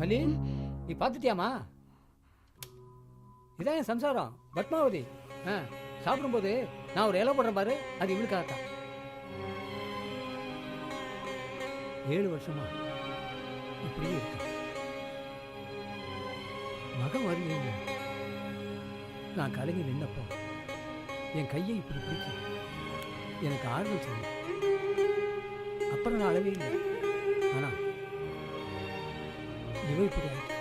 மல்லி நீ பார்த்துட்டியாமா? இதான் என் சம்சாரம் பத்மாவதி. சாப்பிடும்போது நான் ஒரு இலை போடுறேன் பாரு, அது இவளுக்காகத்தான். 7 வருஷமா இப்படியே இருக்கு. மகன் வருவீங்க. நான் கலங்கி நின்னப்போ என் கையை இப்படி பிடிச்சி எனக்கு ஆறுதல் சொன்னேன். அப்புறம் நான் அழவே இல்லை. ஆனா இவ இப்படி ஆயிட்டு.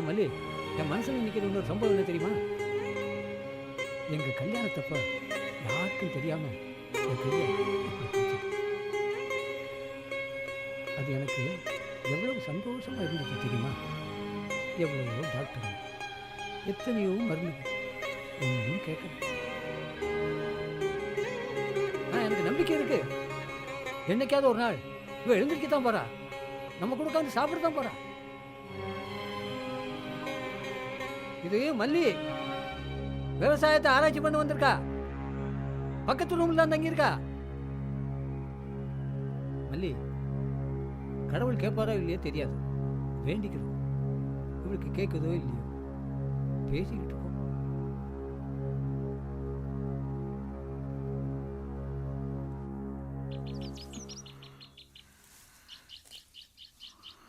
மல்லி, என் மனசுல நிற்கிற இன்னொரு சம்பவம் என்ன தெரியுமா? எங்க கல்யாணத்தப்ப யாருக்கும் தெரியாம என் கையை இப்படி பிடிச்சது. அது எனக்கு எவ்வளவு சந்தோஷமா இருந்துச்சு தெரியுமா? எவ்வளவோ டாக்டர், எத்தனையோ மருந்து, ஒன்றும் கேட்கல. எனக்கு நம்பிக்கை இருக்கு. என்னைக்காவது ஒரு நாள் இவ எழுந்திருக்கத்தான் போறா, நம்ம கூட உட்காந்து சாப்பிட தான் போறா. இது மல்லி விவசாயத்தை ஆராய்ச்சி பண்ண வந்திருக்கா. பக்கத்து ரூம்ல தான் தங்கி இருக்கா. மல்லி, கடவுள் கேட்பாரோ இல்லையோ தெரியாது, வேண்டிக்கிறோம். இவளுக்கு கேட்குதோ இல்லையோ பேசிக்கிட்டு இருக்கோம்.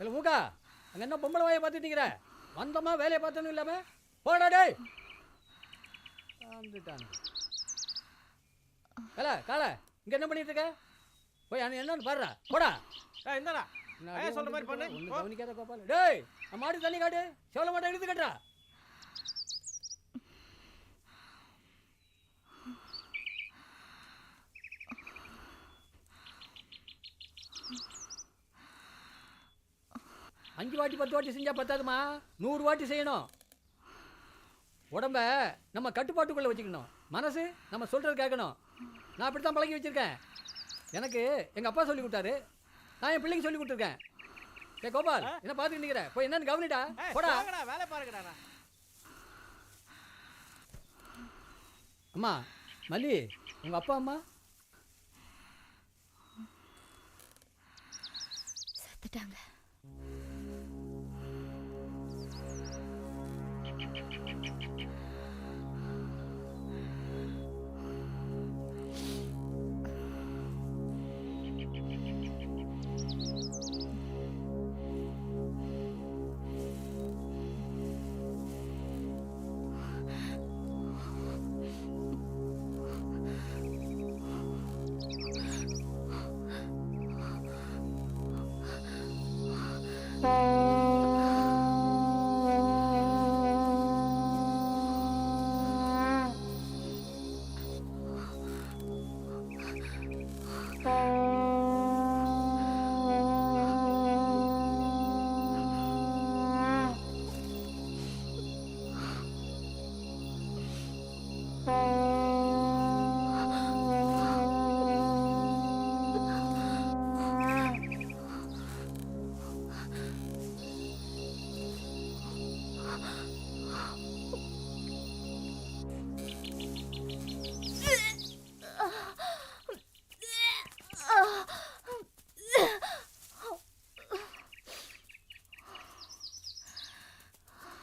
இல்லை மூக்கா, அங்கே என்ன பொம்பளை வாயை பார்த்துட்டு நிற்கிற? வந்தோமா வேலையை பார்த்தோன்னு இல்லாம போடா டேய். வந்துட்டாங்க. காலை காலை, இங்கே என்ன பண்ணிட்டு இருக்க? போய் என்னன்னு பாருடா, போடா. என்னடா சொல்ற மாதிரி பண்ணு. ஒன்று கவனிக்காத கோபால். டேய், மாடு தண்ணி காட்டு, செவல மாட்டை எடுத்து கட்டுறா. அஞ்சு வாட்டி 10 வாட்டி செஞ்சா பத்தாதுமா, 100 வாட்டி செய்யணும். உடம்ப நம்ம கட்டுப்பாட்டுக்குள்ள வச்சுக்கணும். மனசு நம்ம சொல்றது கேட்கணும். நான் அப்படித்தான் பழகி வச்சிருக்கேன். எனக்கு எங்க அப்பா சொல்லி கொடுத்தாரு, நான் என் பிள்ளைக்கு சொல்லி கொடுத்துருக்கேன். ஏ கோபால், என்ன பார்த்துட்டு நிக்கிற? போய் என்னன்னு கவனிடா. போடா, வேலை பாருங்கடா. அம்மா மல்லி, உங்க அப்பா அம்மா செத்துட்டாங்க.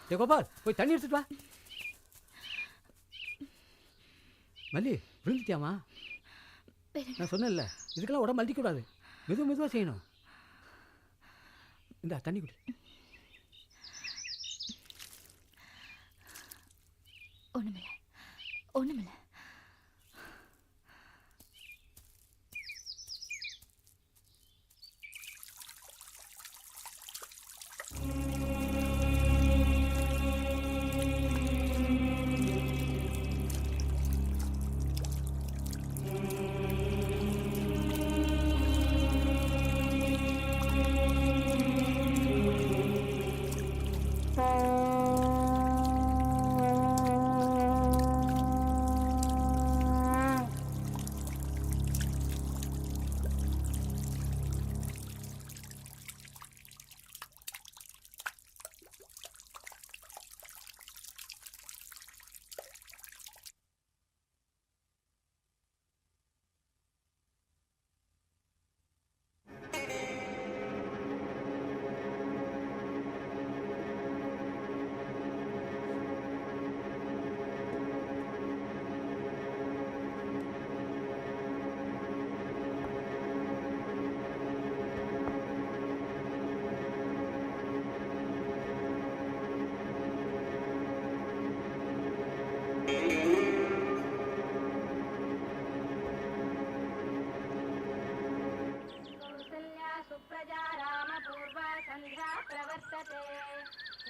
ஏ கோபால், போய் தண்ணி எடுத்துட்டு வா. மல்லி, விழுந்துட்டியாமா? நான் சொன்னேன்ல, இதுக்கெல்லாம் உடம்பு அழுத்திக்கூடாது, மெதுவாக செய்யணும். இந்த தண்ணி குடி. ஒண்ணுமில்ல.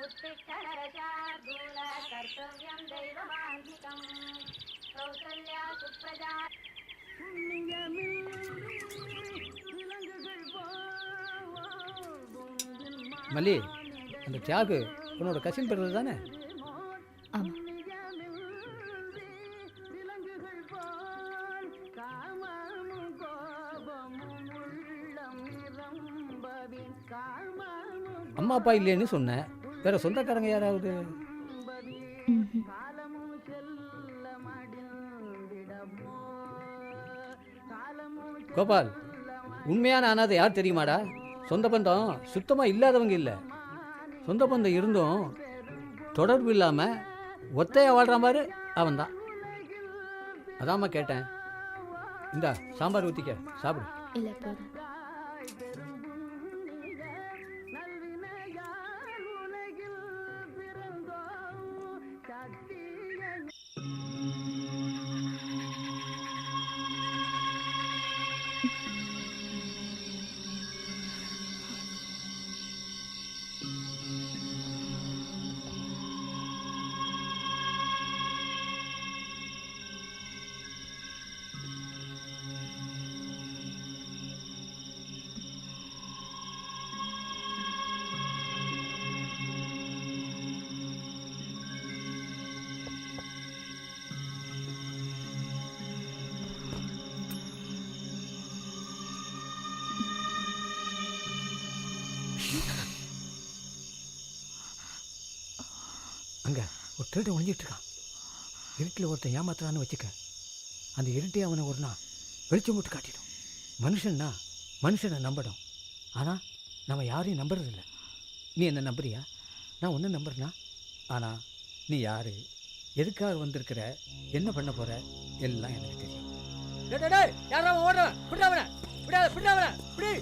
उत्तिष्ठ नरशार्दूल कर्तव्यं दैवमान्धिकम् कौसल्या सुप्रजा மல்லி, அந்த தியாகு உன்னோட கசின் பிறகு தானே? ஆமா. அம்மா அப்பா இல்லைன்னு சொன்னேன். வேற சொந்தக்காரங்க யாராவது? கோபால், உண்மையான அனாதை யார் தெரியுமாடா? சொந்த பந்தம் சுத்தமாக இல்லாதவங்க இல்லை. சொந்த பந்தம் இருந்தும் தொடர்பு இல்லாமல் ஒத்தையா வாழ்கிற மாதிரி அவன் தான். அதாம்மா கேட்டேன். இந்தா சாம்பார் ஊற்றிக்க, சாப்பிடு. இல்லை போதும். அங்கே ஒரு திருடன் ஒழிஞ்சிட்டு இருக்கான். இருட்டில் ஒருத்தன் ஏமாத்துறான்னு வச்சுக்க. அந்த இருட்டே அவனை ஒரு நாள் வெளிச்சம் போட்டு காட்டிடும். மனுஷன்னா மனுஷனை நம்பணும். ஆனால் நம்ம யாரையும் நம்புறதில்ல. நீ என்ன நம்புறியா? நான் ஒன்றும் நம்புறேனா? ஆனால் நீ யார், எதுக்காக வந்திருக்கிற, என்ன பண்ண போகிற, எல்லாம் எனக்கு தெரியும். யாரும் ஓடுறவன் விடாவன விடாத விடாவன விடு.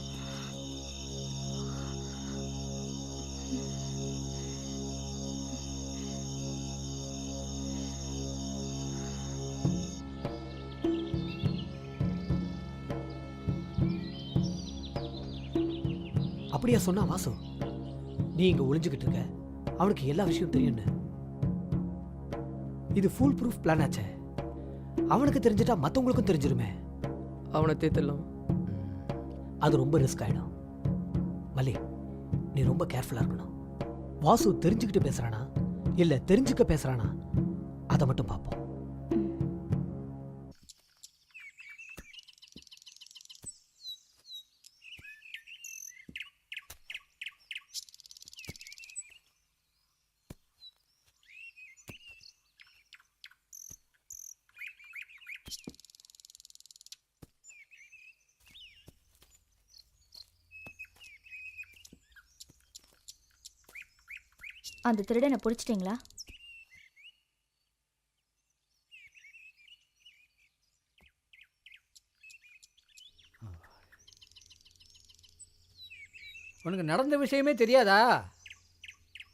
அப்படியா சொன்னா வாசு? நீ இங்க ஒளிஞ்சுக்கிட்டு இருக்க, அவனுக்கு எல்லா விஷயம் தெரியும்னு. இது ஃபுல் ப்ரூஃப் பிளான் ஆச்சே. அவனுக்கு தெரிஞ்சிட்டா மற்றவங்களுக்கும் தெரிஞ்சிருமே. அவனை தேத்தலாம். அது ரொம்ப ரிஸ்க் ஆயிடும். மல்லி, நீ ரொம்ப கேர்ஃபுல்லா இருக்கணும். வாசு தெரிஞ்சுக்கிட்டு பேசுறானா இல்ல தெரிஞ்சுக்க பேசுறானா, அதை மட்டும் பார்ப்போம். அந்த திருடனை பிடிச்சிட்டிங்களா? உனக்கு நடந்த விஷயமே தெரியாதா?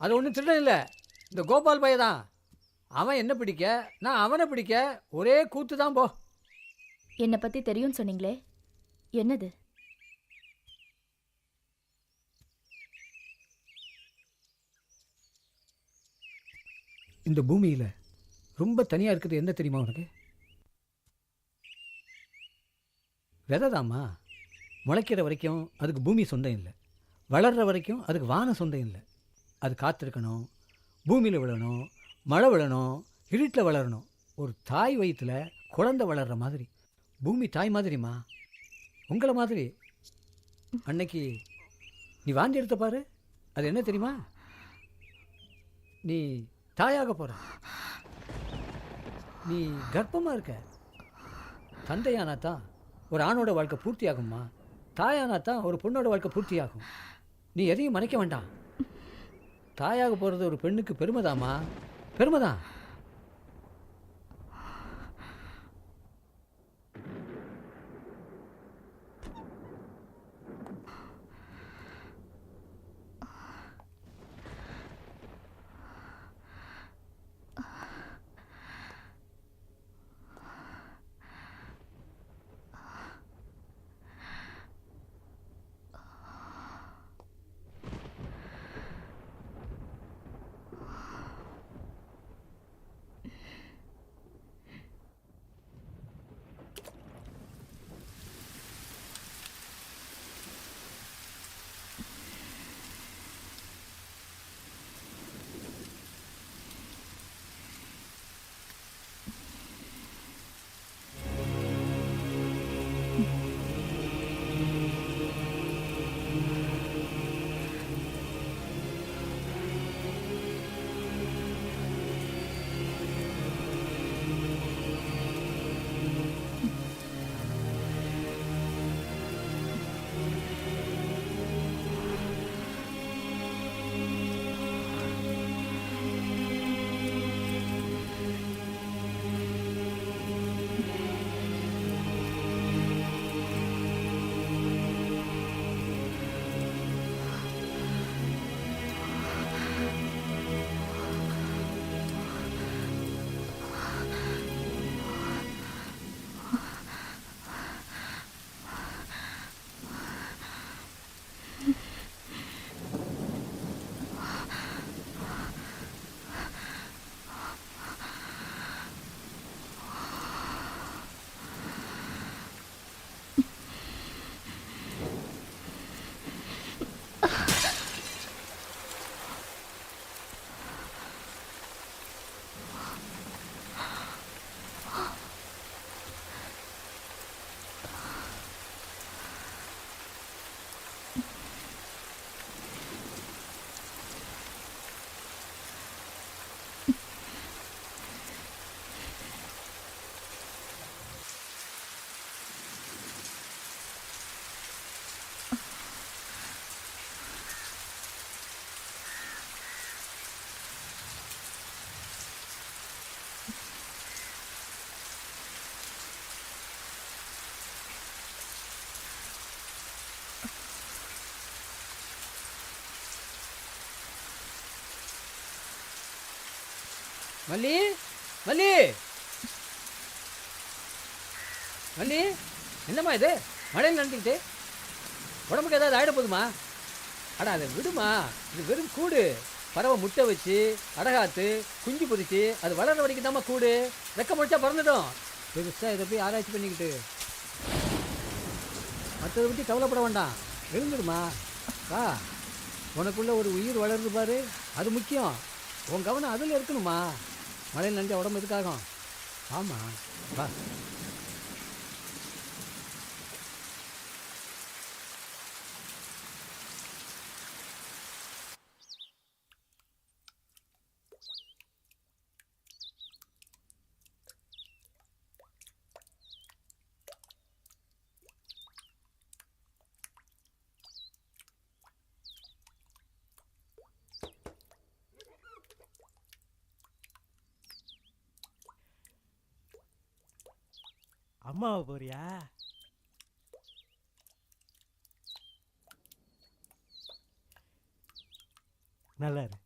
அது ஒன்றும் திருடன் இல்லை, இந்த கோபால் பையன் தான். அவன் என்ன பிடிக்க, நான் அவனை பிடிக்க, ஒரே கூத்து தான். போ. என்னை பற்றி தெரியும்னு சொன்னீங்களே, என்னது? இந்த பூமியில் ரொம்ப தனியாக இருக்கிறது என்ன தெரியுமா உனக்கு? விதைதாம்மா. முளைக்கிற வரைக்கும் அதுக்கு பூமி சொந்தம் இல்லை, வளர்கிற வரைக்கும் அதுக்கு வானம் சொந்தம் இல்லை. அது காத்திருக்கணும், பூமியில் விழணும், மழை விழணும், இருட்டில் வளரணும். ஒரு தாய் வயிற்றில் குழந்தை வளர்கிற மாதிரி. பூமி தாய் மாதிரிம்மா, உங்களை மாதிரி. அன்னைக்கு நீ வாந்தி எடுத்த பாரு, அது என்ன தெரியுமா? நீ தாயாக போகிற, நீ கர்ப்பமாக இருக்க. தந்தையானா தான் ஒரு ஆணோட வாழ்க்கை பூர்த்தி ஆகும்மா. தாயானா தான் ஒரு பொண்ணோட வாழ்க்கை பூர்த்தி ஆகும். நீ எதையும் மறைக்க வேண்டாம். தாயாக போகிறது ஒரு பெண்ணுக்கு பெருமைதாம்மா, பெருமைதான். மல்லி மல்லி மல்லி, என்னம்மா இது மழையில் நனைஞ்சுக்கிட்டு உடம்புக்கு ஏதாவது ஆகிட போதுமா? அட அதை விடுமா, இது வெறும் கூடு. பறவை முட்டை வச்சு அடகாத்து குஞ்சு பொதிச்சு அது வளர்ற வரைக்கும் தாம்மா கூடு. ரெக்க முடிச்சா பறந்துடும். பெருசாக இதை போய் ஆராய்ச்சி பண்ணிக்கிட்டு மற்றதை பற்றி கவலைப்பட வேண்டாம். எழுந்துடுமா, வா. உனக்குள்ள ஒரு உயிர் வளருது பாரு, அது முக்கியம். உன் கவனம் அதில் இருக்கணுமா. மழையில் நனைஞ்சா உடம்பு எதுக்காகும்? ஆமாம், வா. அம்மாவை போறியா? நல்லா இரு.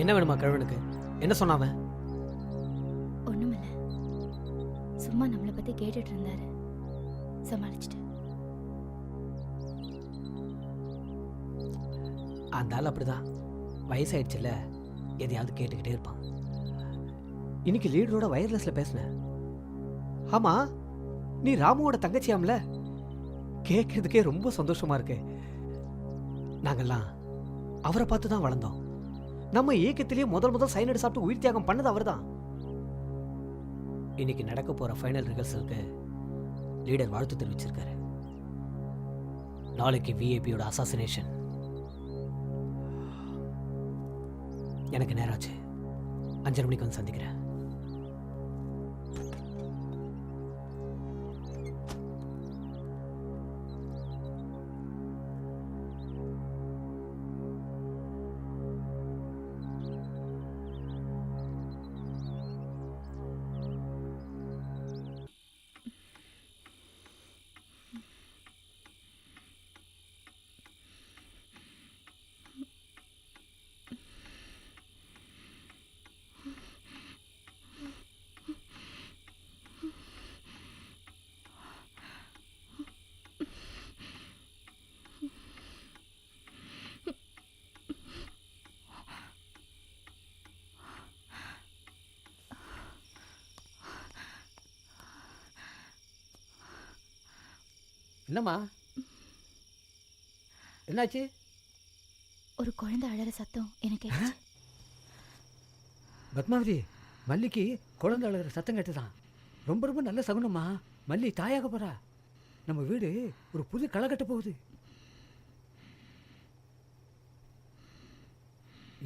என்ன வேணுமா கழுவனுக்கு? என்ன சொன்னாவன்? ஒண்ணுமில்ல, சும்மா நம்மளை பத்தி கேட்டுட்டு இருந்தாரு, சமாளிச்சுட்டு. அந்த ஆள் அப்படிதான், வயசாயிடுச்சுல்ல, எதையாவது கேட்டுக்கிட்டே இருப்பான். இன்னைக்கு லீடரோட வயர்லெஸ்ல பேசினேன். ஆமா, நீ ராமுவோட தங்கச்சியாம்ல? கேட்கறதுக்கே ரொம்ப சந்தோஷமா இருக்கு. நாங்கெல்லாம் அவரை பார்த்து தான் வளர்ந்தோம். நம்ம இயக்கத்திலேயே முதல் சைனடு சாப்பிட்டு உயிர் தியாகம் பண்ணது அவர் தான். இன்னைக்கு நடக்க போற ஃபைனல் ரிஹர்சலுக்கு லீடர் வாழ்த்து தெரிவிச்சிருக்காரு. நாளைக்கு விஐபியோட அசாசினேஷன். எனக்கு நேராச்சு, 5:30 மணிக்கு வந்து சந்திக்கிறேன். என்னம்மா என்னாச்சு? ஒரு குழந்தை அழற சத்தம் எனக்கு கேட்டுச்சு. பத்மாவதி, மல்லிக்கு குழந்தை அழுகிற சத்தம் கேட்டுதான். ரொம்ப ரொம்ப நல்ல சகுனம்மா. மல்லி தாயாக போறா. நம்ம வீடு ஒரு புது களை கட்ட போகுது.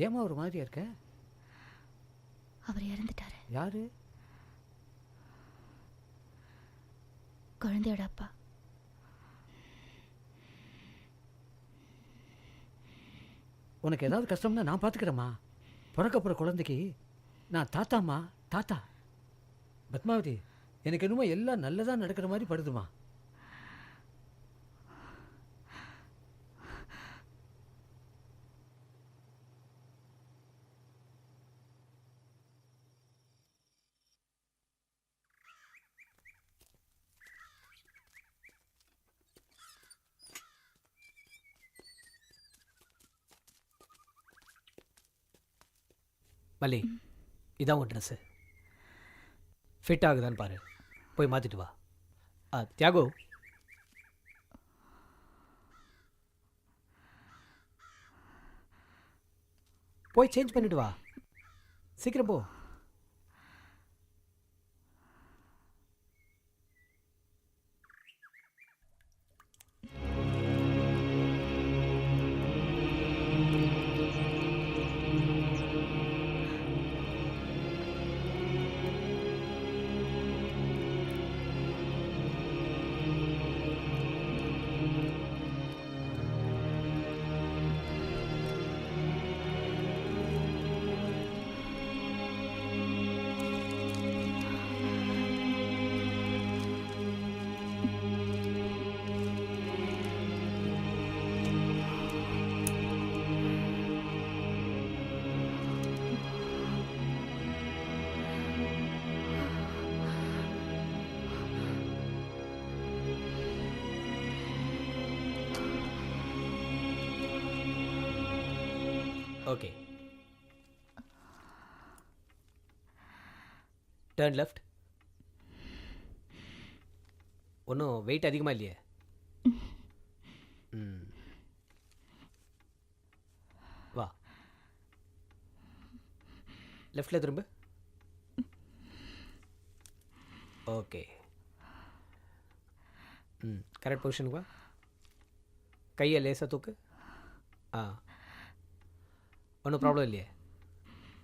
ஏமா ஒரு மாதிரியா இருக்க? அவர் இறந்துட்டாரு. யாரு? குழந்தையோட அப்பா. உனக்கு ஏதாவது கஷ்டம்னா நான் பார்த்துக்கிறேம்மா. பிறக்க போகிற குழந்தைக்கு நான் தாத்தாம்மா, தாத்தா. பத்மாவதி, எனக்கு என்னமோ எல்லாம் நல்லதாக நடக்கிற மாதிரி படுதுமா. மல்லி, இதான் உன் ட்ரெஸ்ஸு. ஃபிட் ஆகுதான்னு பாரு, போய் மாற்றிட்டு வா. தியாகு, போய் சேஞ்ச் பண்ணிட்டு வா, சீக்கிரம் போ. Okay, turn left. ஒன்றும் வெயிட் அதிகமாக இல்லையே. வா, லெஃப்டில் திரும்ப. ஓகே, கரெக்ட் பொசிஷனுக்கு வா. கையை லேசாக தூக்கு. ஒன்றும் ப்ராப்ளம் இல்லையே.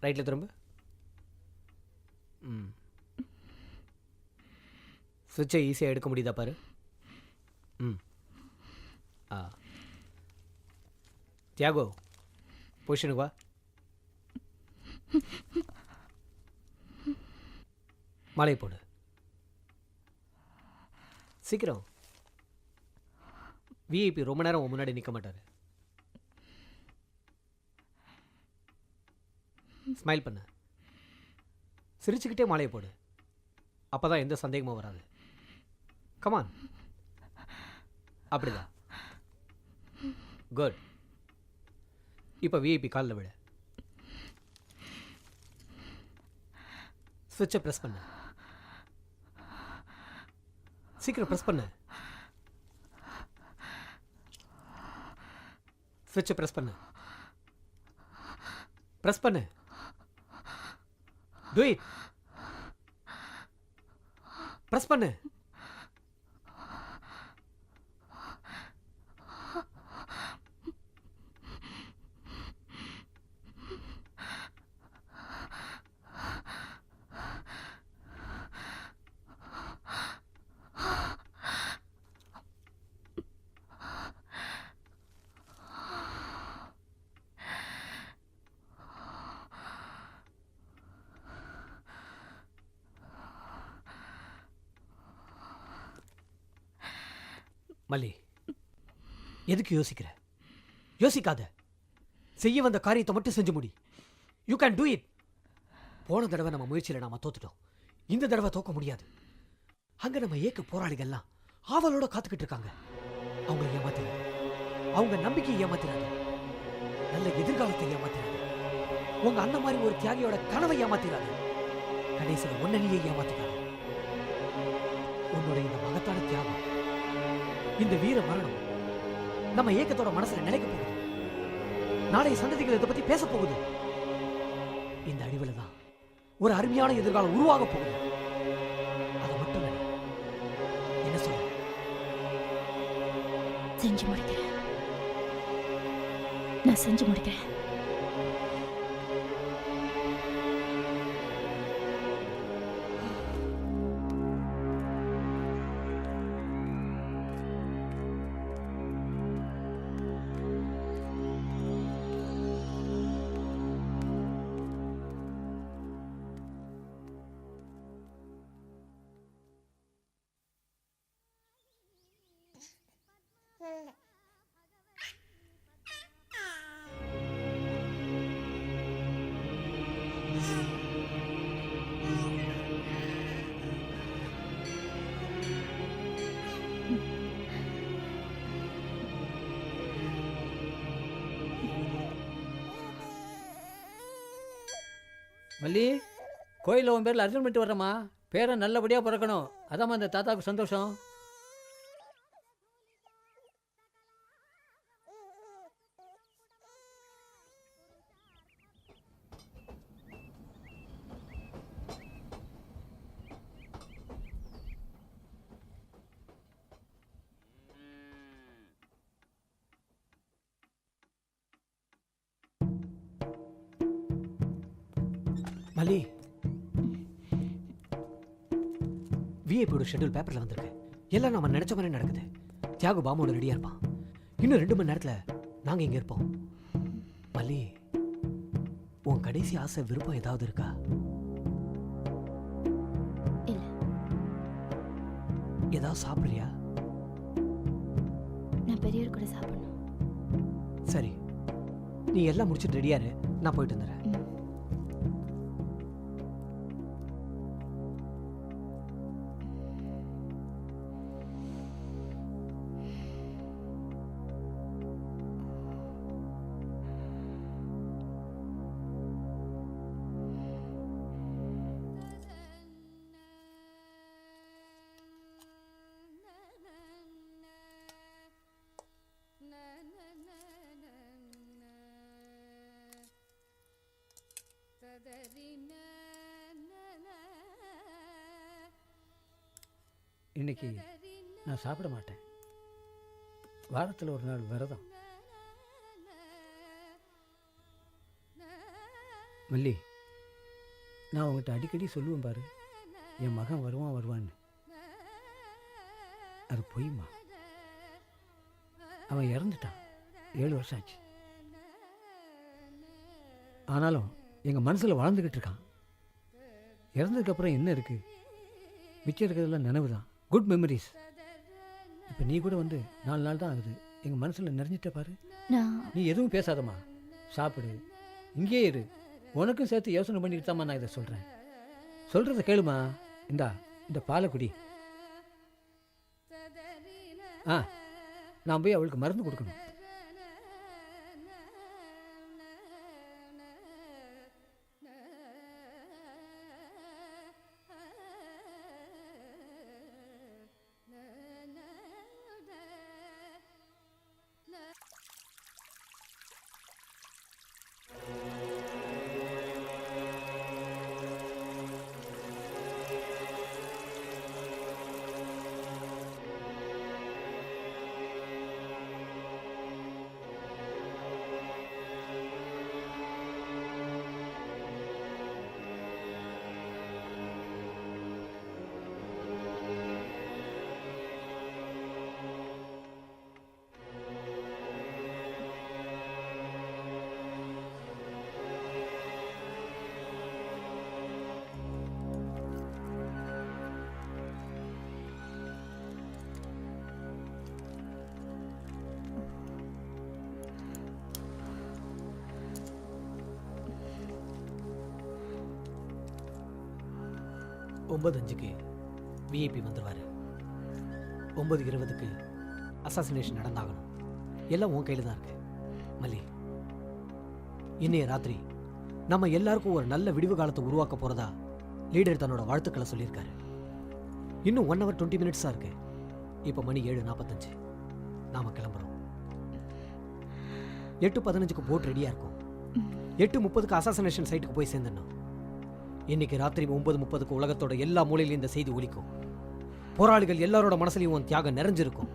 ரைட்டில் திரும்ப. சுவிட்சை ஈஸியாக எடுக்க முடியுதா பாரு. தியாகோ, பொசிஷனுக்கு வா. மாலை போடு, சீக்கிரம். விஐபி ரொம்ப நேரம் முன்னாடி நிற்க மாட்டார். ஸ்மைல் பண்ண, சிரிச்சுக்கிட்டே மாலையை போடு. அப்போ தான் எந்த சந்தேகமும் வராது. கமான், அப்படிதான். குட். இப்போ விஐபி காலில் விட. ஸ்விட்சை ப்ரெஸ் பண்ணு, சீக்கிரம் ப்ரெஸ் பண்ணு. ஸ்விட்சை ப்ரெஸ் பண்ணு, ப்ரெஸ் பண்ணு. Do it. Press பண்ணு. மல்லி, எதுக்கு யோசிக்கிற? யோசிக்காத. செய்ய வந்த காரியத்தை மட்டும் செஞ்சு முடி. You can do it. போன தடவை நம்ம முயற்சியில் நாம தோத்துட்டோம். இந்த தடவை தோக்க முடியாது. அங்க நம்ம ஏக்க போராளிகள்லாம் ஆவலோட காத்துக்கிட்டு இருக்காங்க. அவங்க ஏமாத்துறாங்க, அவங்க நம்பிக்கையை ஏமாத்துறாங்க, நல்ல எதிர்காலத்தை ஏமாத்துறாங்க. உங்க அண்ணன் மாதிரி ஒரு தியாகியோட கனவை ஏமாத்துறாங்க. கடைசியில் ஒன்னையே ஏமாத்துறாங்க. உன்னோட இந்த மகத்தான தியாகம் இந்த வீர மரணம் நம்ம ஏக்கத்தோட மனசுல நிலைக்க போகுது. நாளைய சந்ததிகள் இதை பத்தி பேச போகுது. இந்த அழிவுல தான் ஒரு அருமையான எதிர்காலம் உருவாக போகுது. அது மட்டும் இல்லை, என்ன சொல்ல? செஞ்சு முடிக்கிறேன். நான் செஞ்சு முடிக்கிறேன். மல்லி, கோயிலில் உன் பேரில் அர்ஜென்ட் பண்ணிட்டு வர்றேம்மா. பேரை நல்லபடியாக பிறக்கணும். அதாம்மா அந்த தாத்தாவுக்கு சந்தோஷம். மல்லி, விஐபியோட ஷெட்யூல் பேப்பர்ல வந்திருக்கு. எல்லாம் நம்ம நினைச்ச மாதிரி நடக்குது. தியாகு பாம்போட ரெடியா இருப்பான். இன்னும் 2 மணி நேரத்துல நாங்க இங்க இருப்போம். மல்லி, உன் கடைசி ஆசை விருப்பம் ஏதாவது இருக்கா? இல்ல. ஏதாவது சாப்பிடுறியா? நான் பெரியவர் கூட சாப்பிடணும். சரி, நீ எல்லாம் முடிச்சுட்டு ரெடியா இரு. நான் போயிட்டு வந்துடுறேன். இன்னைக்கு நான் சாப்பிட மாட்டேன். வாரத்தில் ஒரு நாள் விரதம். மல்லி, நான் உங்கள்கிட்ட அடிக்கடி சொல்லுவேன் பாரு, என் மகன் வருவான்னு. அது பொய்மா. அவன் இறந்துட்டான். 7 வருஷம் ஆச்சு. ஆனாலும் எங்கள் மனசில் வாழ்ந்துக்கிட்டு இருக்கான். இறந்ததுக்கப்புறம் என்ன இருக்குது? மிச்சம் இருக்கிறதெல்லாம் நினைவு தான், குட் மெமரிஸ். இப்போ நீ கூட வந்து 4 நாள் தான் ஆகுது. எங்கள் மனசில் நிறைஞ்சிட்ட பாரு. நீ எதுவும் பேசாதம்மா, சாப்பிடு, இங்கேயே இரு. உனக்கும் சேர்த்து யோசனை பண்ணிட்டு தாம்மா நான் இதை சொல்கிறேன். சொல்கிறத கேளுமா. இந்த பாலை குடி. நான் போய் அவளுக்கு மருந்து கொடுக்கணும். ஒன்பது 5க்கு விஐபி வந்துடுவார். 9:20க்கு அசாசினேஷன் நடந்தாகணும். எல்லாம் உன் கையில் தான் இருக்கு மல்லி. இன்னைய ராத்திரி நம்ம எல்லாருக்கும் ஒரு நல்ல விடிவு காலத்தை உருவாக்க போகிறதா லீடர் தன்னோட வாழ்த்துக்களை சொல்லியிருக்காரு. இன்னும் 1 hour 20 minutes இருக்கு. இப்போ மணி 7:45. நாம் கிளம்புறோம். 8:15 போட் ரெடியாக இருக்கும். 8:30 அசாசினேஷன் சைட்டுக்கு போய் சேர்ந்துடணும். இன்னைக்கு ராத்திரி 9:30 உலகத்தோட எல்லா மூலையிலும் இந்த செய்தி ஒலிக்கும். போராளிகள் எல்லாரோட மனசுலையும் உன் தியாகம் நிறைஞ்சிருக்கும்.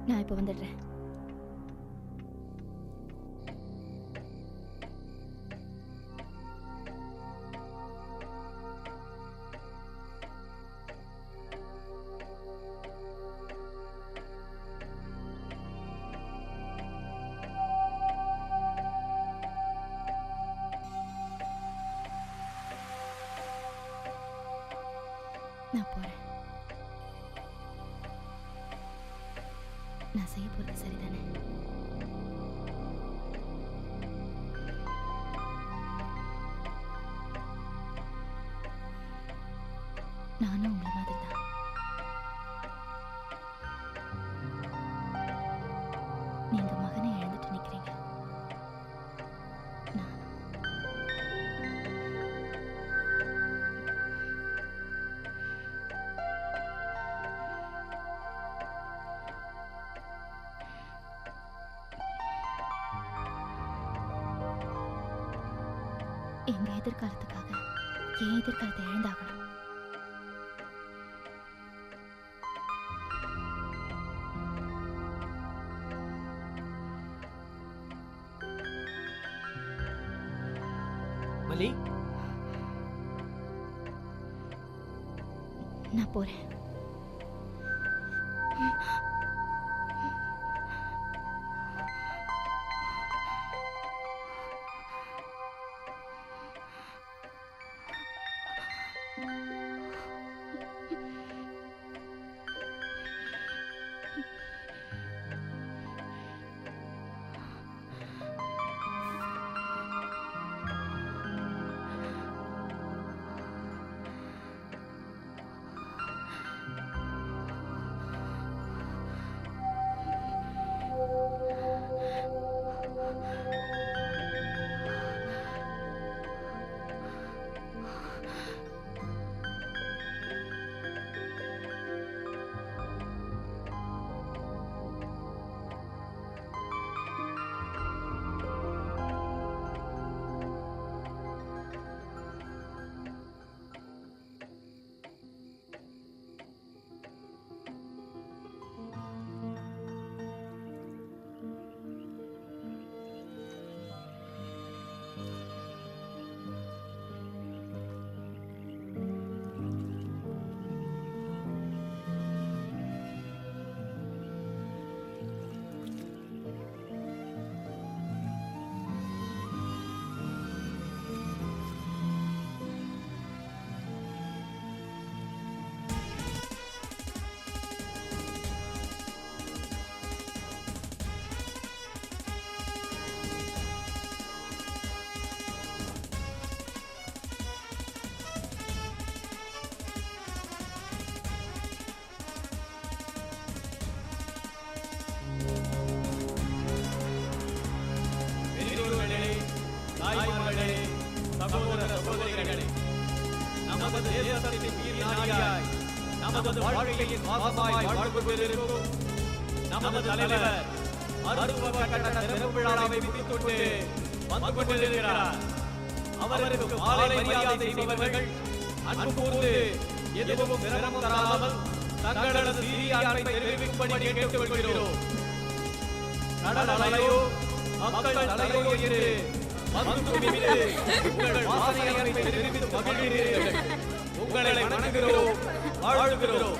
நான் இப்போ வந்துடுறேன். நான் போறேன். நான் செய்ய போறது சரிதானே? நானும் உங்களை மாதிரி தான். நீங்க மகனை இழந்துட்டு நிக்கிறீங்க. நான் எங்க எதிர்காலத்துக்காக என் எதிர்காலத்தை இழந்தாகணும். மலி, நான் போறேன். சகோதர சகோதரிகளே, நமது தேசத்தின் வீர நாயகியாய், நமது வாழ்க்கையின் வாசமாய் வாழ்ந்து கொண்டிருக்கும் நமது தலைவர் மருத்துவ கட்டட திறப்பு விழாவை முடித்துக்கொண்டு வந்து கொண்டிருக்கிறார். அவருக்கு மாலை மரியாதை செய்பவர்கள் அன்பு கூர்ந்து எதுவும் சிரமம் தராமல் தங்களது சீரிய அன்பை தெரிவிக்கும்படி கேட்டுக்கொள்கிறோம். கடல் அலையோ மக்கள் தலையோ என்று வந்து குவிந்து உங்கள் வாசனை அன்பை தெரிவித்து மகிழ்கிறீர்கள். உங்களை வணங்குகிறோம், வாழ்கிறோம்.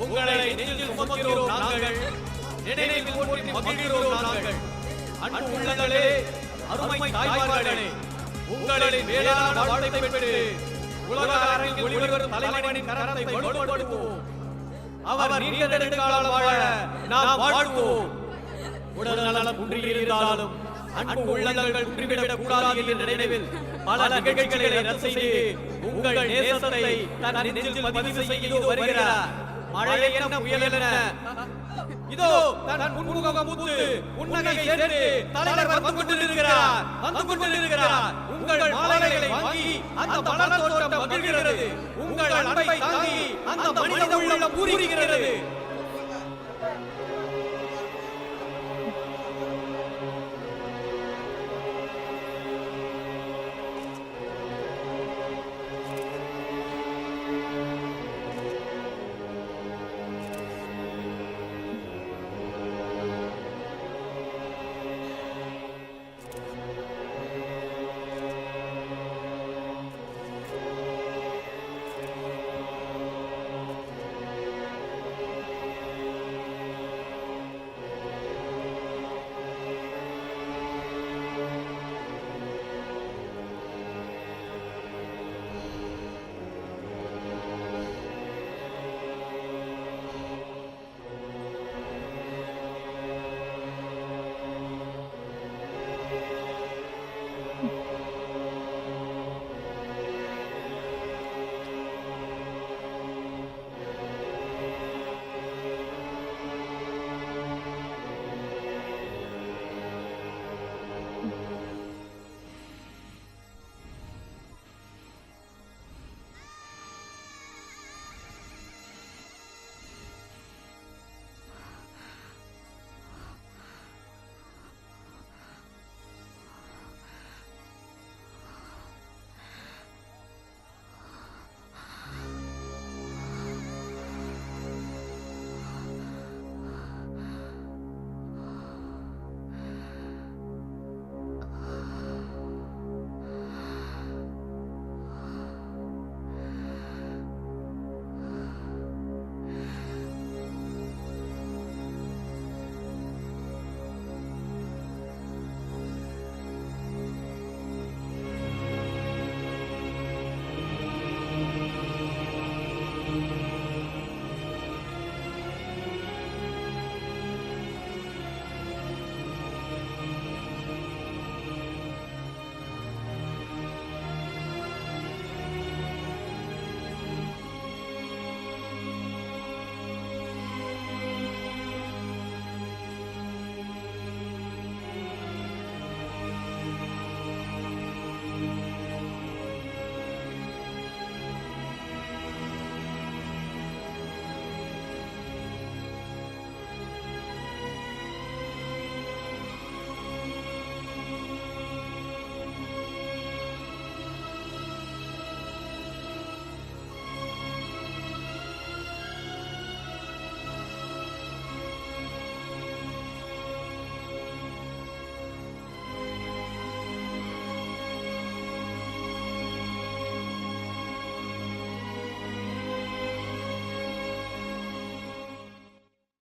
உங்களை நெஞ்சில் சுமக்கிறோம் நாங்கள், நினைவில் போற்றி மகிழ்கிறோம் நாங்கள். அன்பு உள்ளங்களே, அருமை தாய்மார்களே, உங்களின் மேலான வாழ்த்தை பெற்று உலக அரங்கில் ஒளிவரும் தலைவனின் கரத்தை வலுப்படுத்துவோம். அவர் நீண்ட நெடுங்காலம் வாழ நாம் வாழ்வோம். உடல் நலம் குன்றியிருந்தாலும் அன்பு உள்ளங்கள் குன்றிவிடக் கூடாது என்ற நினைவில் பல நிகழ்ச்சிகளை ரத்து செய்து உங்கள் நேசத்தை தன் நெஞ்சில் பதிவு செய்து வருகிறார். மழை என்ன புயல் என்ன, இதோ தன் முன்முகம் பூத்து புன்னகை சேர்த்து தலைவர் வந்து கொண்டிருக்கிறார். உங்கள் மாலைகளை வாங்கி அந்த மலர் தோட்டம் மகிழ்கிறது. வருகிறது. உங்கள் அன்பை தாங்கி அந்த மனித உள்ளம் பூரிக்கிறது.